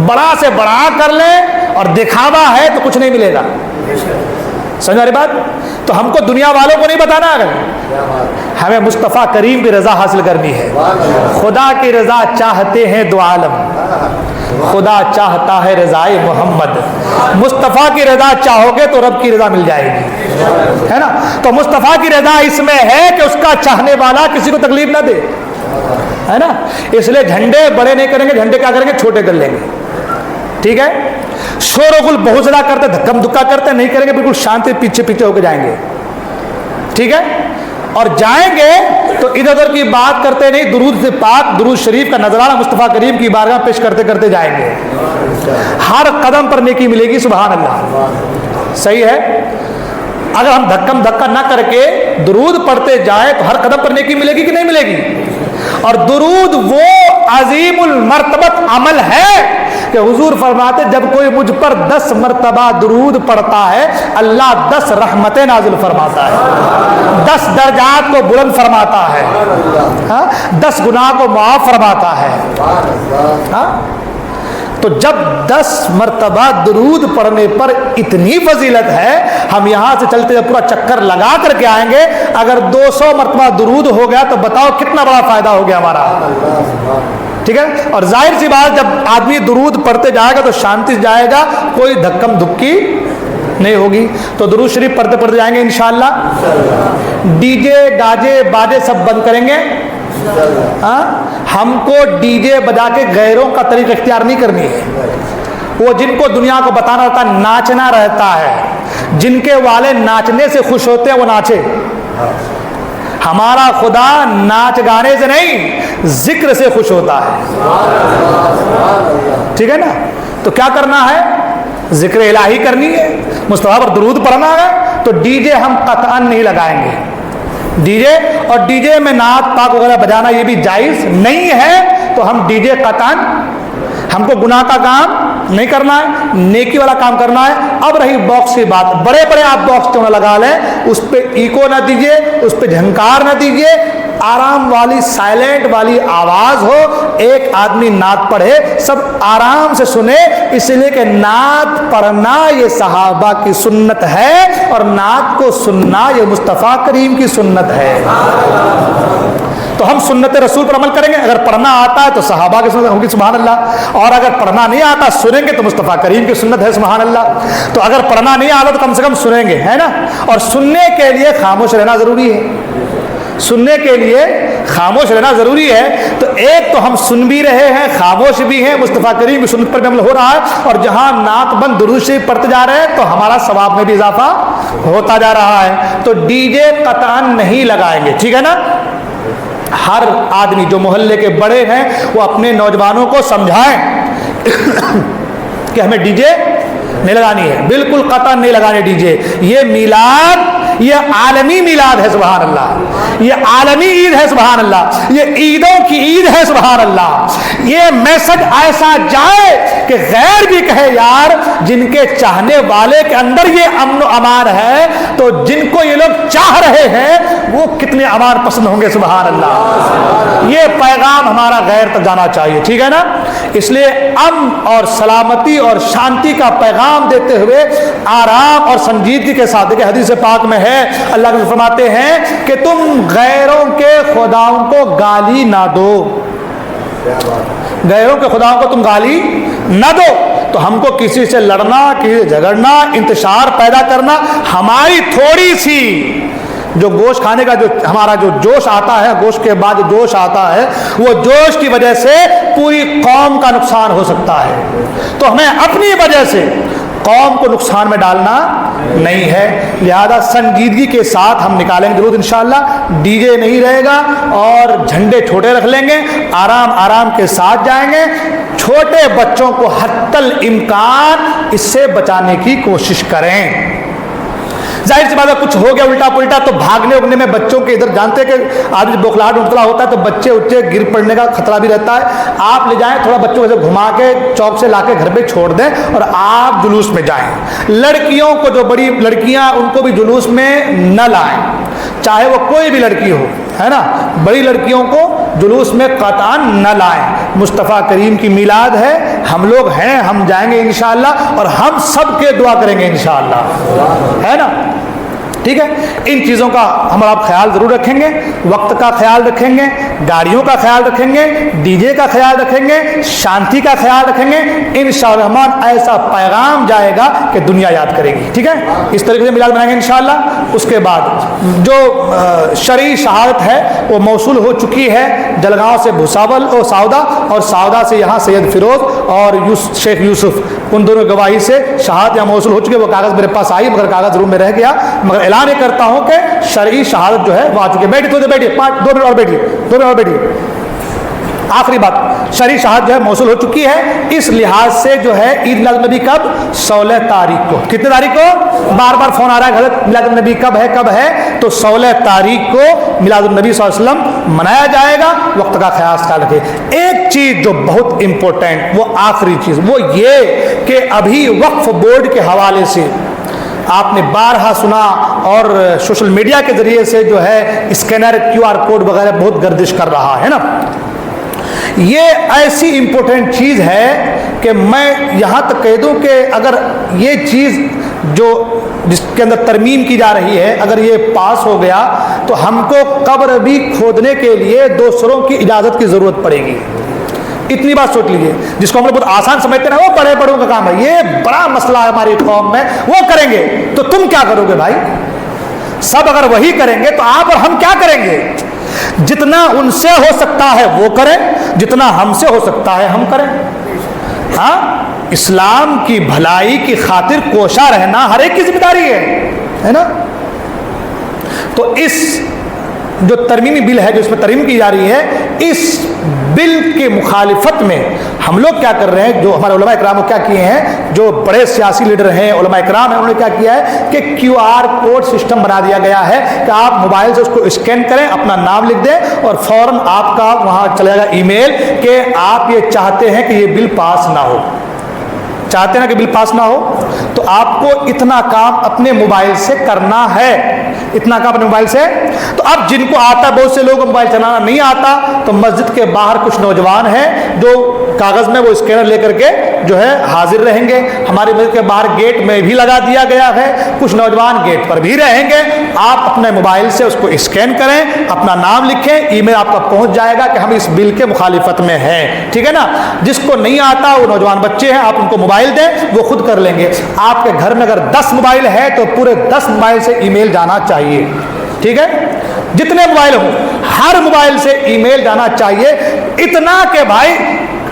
بڑا سے بڑا کر لیں اور دکھاوا ہے تو کچھ نہیں ملے گا. سمجھ رہی بات؟ تو ہم کو دنیا والوں کو نہیں بتانا ہے، ہمیں مصطفیٰ کریم کی رضا حاصل کرنی ہے. خدا کی رضا چاہتے ہیں دو عالم، خدا چاہتا ہے رضائے محمد. مصطفیٰ کی رضا چاہو گے تو رب کی رضا مل جائے گی ہے نا. تو مصطفیٰ کی رضا اس میں ہے کہ اس کا چاہنے والا کسی کو تکلیف نہ دے، ہے نا؟ اس لیے جھنڈے بڑے نہیں کریں گے، جھنڈے کیا کریں گے؟ چھوٹے کر لیں گے، ٹھیک ہے؟ شور و غل بہت زیادہ کرتے، دھکم دھکا کرتے نہیں کریں گے، بالکل شانتی پیچھے پیچھے ہو کے جائیں گے، ٹھیک ہے؟ اور جائیں گے تو ادھر ادھر کی بات کرتے نہیں، درود سے پاک درود شریف کا نذرانہ مصطفیٰ کریم کی بارگاہ پیش کرتے کرتے جائیں گے، ہر قدم پر نیکی ملے گی، سبحان اللہ، صحیح ہے؟ اگر ہم دھکم دھکا نہ کر کے درود پڑھتے جائیں تو ہر قدم پر نیکی ملے گی کہ نہیں ملے گی؟ اور درود وہ عظیم المرتبت عمل ہے کہ حضور فرماتے جب کوئی مجھ پر 10 مرتبہ درود پڑھتا ہے اللہ 10 رحمتیں نازل فرماتا ہے، 10 درجات کو بلند فرماتا ہے، 10 گناہ کو معاف فرماتا ہے، تو جب 10 مرتبہ درود پڑھنے پر اتنی فضیلت ہے، ہم یہاں سے چلتے پورا چکر لگا کر کے آئیں گے، اگر 200 مرتبہ درود ہو گیا تو بتاؤ کتنا بڑا فائدہ ہو گیا ہمارا، ٹھیک ہے؟ اور ظاہر سی بات جب آدمی درود پڑھتے جائے گا تو شانتی سے جائے گا، کوئی دھکم دھکی نہیں ہوگی، تو درود شریف پڑھتے پڑھتے جائیں گے انشاءاللہ۔ ڈی جے گاجے باجے سب بند کریں گے، ہم کو ڈی جے بجا کے غیروں کا طریق اختیار نہیں کرنی ہے، وہ جن کو دنیا کو بتانا رہتا ہے ناچنا رہتا ہے، جن کے والے ناچنے سے خوش ہوتے ہیں وہ ناچے، ہمارا خدا ناچ گانے سے نہیں ذکر سے خوش ہوتا ہے، ٹھیک ہے نا؟ تو کیا کرنا ہے؟ ذکر الہی کرنی ہے، مصطفیٰ پر درود پڑھنا ہے، تو ڈی جے ہم قطعاً نہیں لگائیں گے، ڈی جے اور ڈی جے میں نعت پاک وغیرہ بجانا یہ بھی جائز نہیں ہے، تو ہم ڈی جے قطعاً، ہم کو گناہ کا کام نہیں کرنا ہے، نیکی والا کام کرنا ہے۔ اب رہی باکس کی بات، بڑے بڑے آپ باکس کیوں نہ لگا لیں، اس پہ ایکو نہ دیجیے، اس پہ جھنکار نہ دیجیے، آرام والی سائلنٹ والی آواز ہو، ایک آدمی نعت پڑھے سب آرام سے سنے، اس لیے کہ نعت پڑھنا یہ صحابہ کی سنت ہے اور نعت کو سننا یہ مصطفیٰ کریم کی سنت ہے، تو ہم سنت رسول پر عمل کریں گے، اگر پڑھنا آتا ہے تو صحابہ کی سنت ہوگی، سبحان اللہ، اور اگر پڑھنا نہیں آتا سنیں گے تو مصطفیٰ کریم کی سنت ہے، سبحان اللہ، تو اگر پڑھنا نہیں آتا تو کم سے کم سنیں گے، ہے نا؟ اور سننے کے لیے خاموش رہنا ضروری ہے، سننے کے لیے خاموش رہنا ضروری ہے، تو ایک تو ہم سن بھی رہے ہیں خاموش بھی ہیں، مصطفیٰ کریم کی سنت پر بھی عمل ہو رہا ہے، اور جہاں نعت بند درود شریف پڑھتے جا رہے ہیں تو ہمارا ثواب میں بھی اضافہ ہوتا جا رہا ہے، تو ڈی جے قطعاً نہیں لگائیں گے، ٹھیک ہے نا؟ ہر آدمی جو محلے کے بڑے ہیں وہ اپنے نوجوانوں کو سمجھائیں کہ ہمیں ڈی جے نہیں لگانی ہے، بالکل قطعاً نہیں لگانے ڈی جے، یہ میلاد یہ عالمی میلاد ہے، سبحان اللہ، یہ عالمی عید ہے، سبحان اللہ، یہ عیدوں کی عید ہے، سبحان اللہ، یہ میسج ایسا جائے کہ غیر بھی کہے یار جن کے چاہنے والے کے اندر یہ امن و امان ہے تو جن کو یہ لوگ چاہ رہے ہیں وہ کتنے امان پسند ہوں گے، سبحان اللہ، یہ پیغام ہمارا غیر تک جانا چاہیے، ٹھیک ہے نا؟ اس لیے امن اور سلامتی اور شانتی کا پیغام دیتے ہوئے آرام اور سنجیدگی کے ساتھ، دیکھیں حدیث پاک میں ہے اللہ کے فرماتے ہیں کہ تم غیروں کے خداؤں کو گالی نہ دو، غیروں کے خداؤں کو تم گالی نہ دو، تو ہم کو کسی سے لڑنا، کسی سے جھگڑنا، انتشار پیدا کرنا، ہماری تھوڑی سی جو گوشت کھانے کا جو ہمارا جو جوش آتا ہے، گوشت کے بعد جو جوش آتا ہے، وہ جوش کی وجہ سے پوری قوم کا نقصان ہو سکتا ہے، تو ہمیں اپنی وجہ سے قوم کو نقصان میں ڈالنا نہیں ہے، لہذا سنجیدگی کے ساتھ ہم نکالیں گے درود انشاءاللہ، ڈی جے نہیں رہے گا اور جھنڈے چھوٹے رکھ لیں گے، آرام آرام کے ساتھ جائیں گے، چھوٹے بچوں کو حتی الامکان اس سے بچانے کی کوشش کریں۔ ظاہر سی بات ہے کچھ ہو گیا الٹا پلٹا تو بھاگنے اگنے میں بچوں کے ادھر جانتے کہ آدمی بوکھلاہٹ مبتلا ہوتا ہے تو بچے اچے گر پڑنے کا خطرہ بھی رہتا ہے، آپ لے جائیں تھوڑا بچوں کو گھما کے چوک سے لا کے گھر پہ چھوڑ دیں اور آپ جلوس میں جائیں، لڑکیوں کو جو بڑی لڑکیاں ان کو بھی جلوس میں نہ لائیں، چاہے وہ کوئی بھی لڑکی ہو، ہے نا، بڑی لڑکیوں کو جلوس میں قطعاً نہ لائیں، مصطفیٰ کریم کی میلاد ہے، ہم لوگ ہیں، ہم جائیں گے انشاءاللہ اور ہم سب کے دعا کریں گے انشاءاللہ، ہے نا؟ ٹھیک ہے. ان چیزوں کا ہم آپ خیال ضرور رکھیں گے, وقت کا خیال رکھیں گے, گاڑیوں کا خیال رکھیں گے, ڈی جے کا خیال رکھیں گے, شانتی کا خیال رکھیں گے. انشاءاللہ الرحمن ایسا پیغام جائے گا کہ دنیا یاد کرے گی. ٹھیک ہے, اس طریقے سے میلاد منائیں گے انشاءاللہ. اس کے بعد جو شرعی شہادت ہے وہ موصول ہو چکی ہے جلگاؤں سے بھساول اور سعودہ, اور سعودہ سے یہاں سید فیروز اور شیخ یوسف, ان دونوں گواہی سے شہادت یہاں موصول ہو چکی ہے. وہ کاغذ میرے پاس آئی مگر کاغذ روم میں رہ گیا, مگر اعلان یہ کرتا ہوں کہ شرعی شہادت جو ہے وہ آ چکی ہے. بیٹھیے 2 منٹ اور بیٹھیے. آخری بات, شرعی شہادت جو ہے موصول ہو چکی ہے. اس لحاظ سے جو ہے عید میلاد النبی کب؟ 16 تاریخ کو. کتنے تاریخ کو؟ بار بار فون آ رہا ہے حضرت میلاد النبی کب ہے؟ تو 16 تاریخ کو میلاد النبی صلی اللہ علیہ وسلم منایا جائے گا. وقت کا خیال رکھے. ایک چیز جو بہت امپورٹنٹ, وہ آخری چیز, وہ یہ کہ ابھی وقف بورڈ کے حوالے سے آپ نے بارہا سنا اور سوشل میڈیا کے ذریعے سے جو ہے اسکینر QR کوڈ وغیرہ بہت گردش کر رہا ہے نا. یہ ایسی امپورٹنٹ چیز ہے کہ میں یہاں تک کہہ دوں کہ اگر یہ چیز جس کے اندر ترمیم کی جا رہی ہے اگر یہ پاس ہو گیا تو ہم کو قبر بھی کھودنے کے لیے دوسروں کی اجازت کی ضرورت پڑے گی. اتنی بات سوچ لیجیے. جس کو ہم لوگ بہت آسان سمجھتے ہیں وہ بڑے بڑوں کا کام ہے, یہ بڑا مسئلہ ہے ہماری قوم میں, وہ کریں گے تو تم کیا کرو گے بھائی؟ سب اگر وہی کریں گے تو آپ اور ہم کیا کریں گے؟ جتنا ان سے ہو سکتا ہے وہ کریں, جتنا ہم سے ہو سکتا ہے ہم کریں. ہاں, اسلام کی بھلائی کی خاطر کوشاں رہنا ہر ایک کی ذمہ داری ہے نا. تو اس جو ترمیمی بل ہے جو اس میں ترمیم کی جا رہی ہے, اس بل کی مخالفت میں ہم لوگ کیا کر رہے ہیں, جو ہمارے علماء اکرام کو کیا کیے ہیں, جو بڑے سیاسی لیڈر ہیں علماء اکرام ہیں, انہوں نے کیا کیا ہے کہ QR کوڈ سسٹم بنا دیا گیا ہے کہ آپ موبائل سے اس کو اسکین کریں, اپنا نام لکھ دیں اور فوراً آپ کا وہاں چلے گا ای میل کہ آپ یہ چاہتے ہیں کہ یہ بل پاس نہ ہو, چاہتے ہیں کہ بل پاس نہ ہو. تو آپ کو اتنا کام اپنے موبائل سے کرنا ہے, اتنا کام اپنے موبائل سے. تو اب جن کو آتا ہے, بہت سے لوگوں کو موبائل چلانا نہیں آتا, تو مسجد کے باہر کچھ نوجوان ہیں جو کاغذ میں وہ اسکینر لے کر کے جو ہے حاضر رہیں گے. ہماری مسجد کے باہر گیٹ میں بھی لگا دیا گیا ہے, کچھ نوجوان گیٹ پر بھی رہیں گے. آپ اپنے موبائل سے اس کو اسکین کریں, اپنا نام لکھیں, ای میل آپ کا پہنچ جائے گا کہ ہم اس بل کے مخالفت میں ہیں. ٹھیک ہے نا. جس کو نہیں آتا وہ نوجوان بچے ہیں, آپ ان کو موبائل دیں, وہ خود کر لیں گے. آپ کے گھر میں اگر 10 موبائل ہے تو پورے 10 موبائل سے ای میل جانا چاہیے. ٹھیک ہے, جتنے موبائل ہوں ہر موبائل سے ای میل جانا چاہیے. اتنا کہ بھائی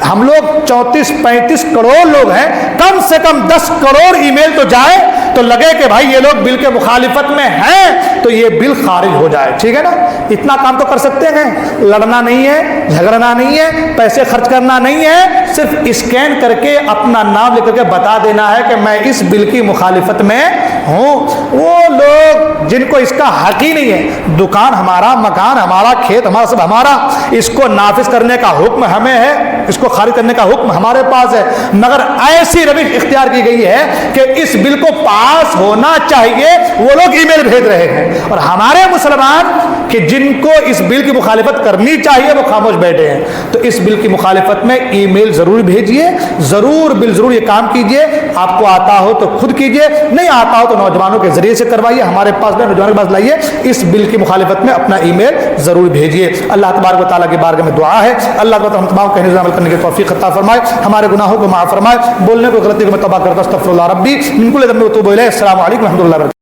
ہم لوگ 34-35 کروڑ لوگ ہیں, کم سے کم 10 کروڑ ای میل تو جائے تو لگے کہ بھائی یہ لوگ بل کے مخالفت میں ہیں تو یہ بل خارج ہو جائے. ٹھیک ہے نا. اتنا کام تو کر سکتے ہیں. لڑنا نہیں ہے, جھگڑنا نہیں ہے, پیسے خرچ کرنا نہیں ہے, صرف اسکین کر کے اپنا نام لکھ کر کے بتا دینا ہے کہ میں اس بل کی مخالفت میں ہوں. وہ لوگ جن کو اس کا حق ہی نہیں ہے, دکان ہمارا, مکان ہمارا, کھیت ہمارا, سب ہمارا, اس کو نافذ کرنے کا حکم ہمیں ہے, اس کو خارج کرنے کا حکم ہمارے پاس ہے, مگر ایسی روش اختیار کی گئی ہے کہ اس بل کو پاس ہونا چاہیے, وہ لوگ ای میل بھیج رہے ہیں. اور ہمارے مسلمان کہ جن کو اس بل کی مخالفت کرنی چاہیے وہ خاموش بیٹھے ہیں. تو اس بل کی مخالفت میں ای میل ضرور بھیجیے, ضرور ضرور یہ کام کیجیے. آپ کو آتا ہو تو خود کیجیے, نہیں آتا ہو تو نوجوانوں کے ذریعے سے کروائیے. ہمارے پاس میں نوجوانوں کے پاس لائیے, اس بل کی مخالفت میں اپنا ای میل ضرور بھیجیے. اللہ تبارک و تعالیٰ کی بارگاہ میں دعا ہے, اللہ تعالیٰ ہم تمام کہنے عمل کرنے کی توفیق عطا فرمائے, ہمارے گناہوں کو معاف فرمائے, بولنے کو غلطی کو میں توبہ کرتا ہوں, استغفر اللہ ربی من کل ذنب و اتوب الیہ. السلام علیکم و رحمۃ اللہ وبرکاتہ.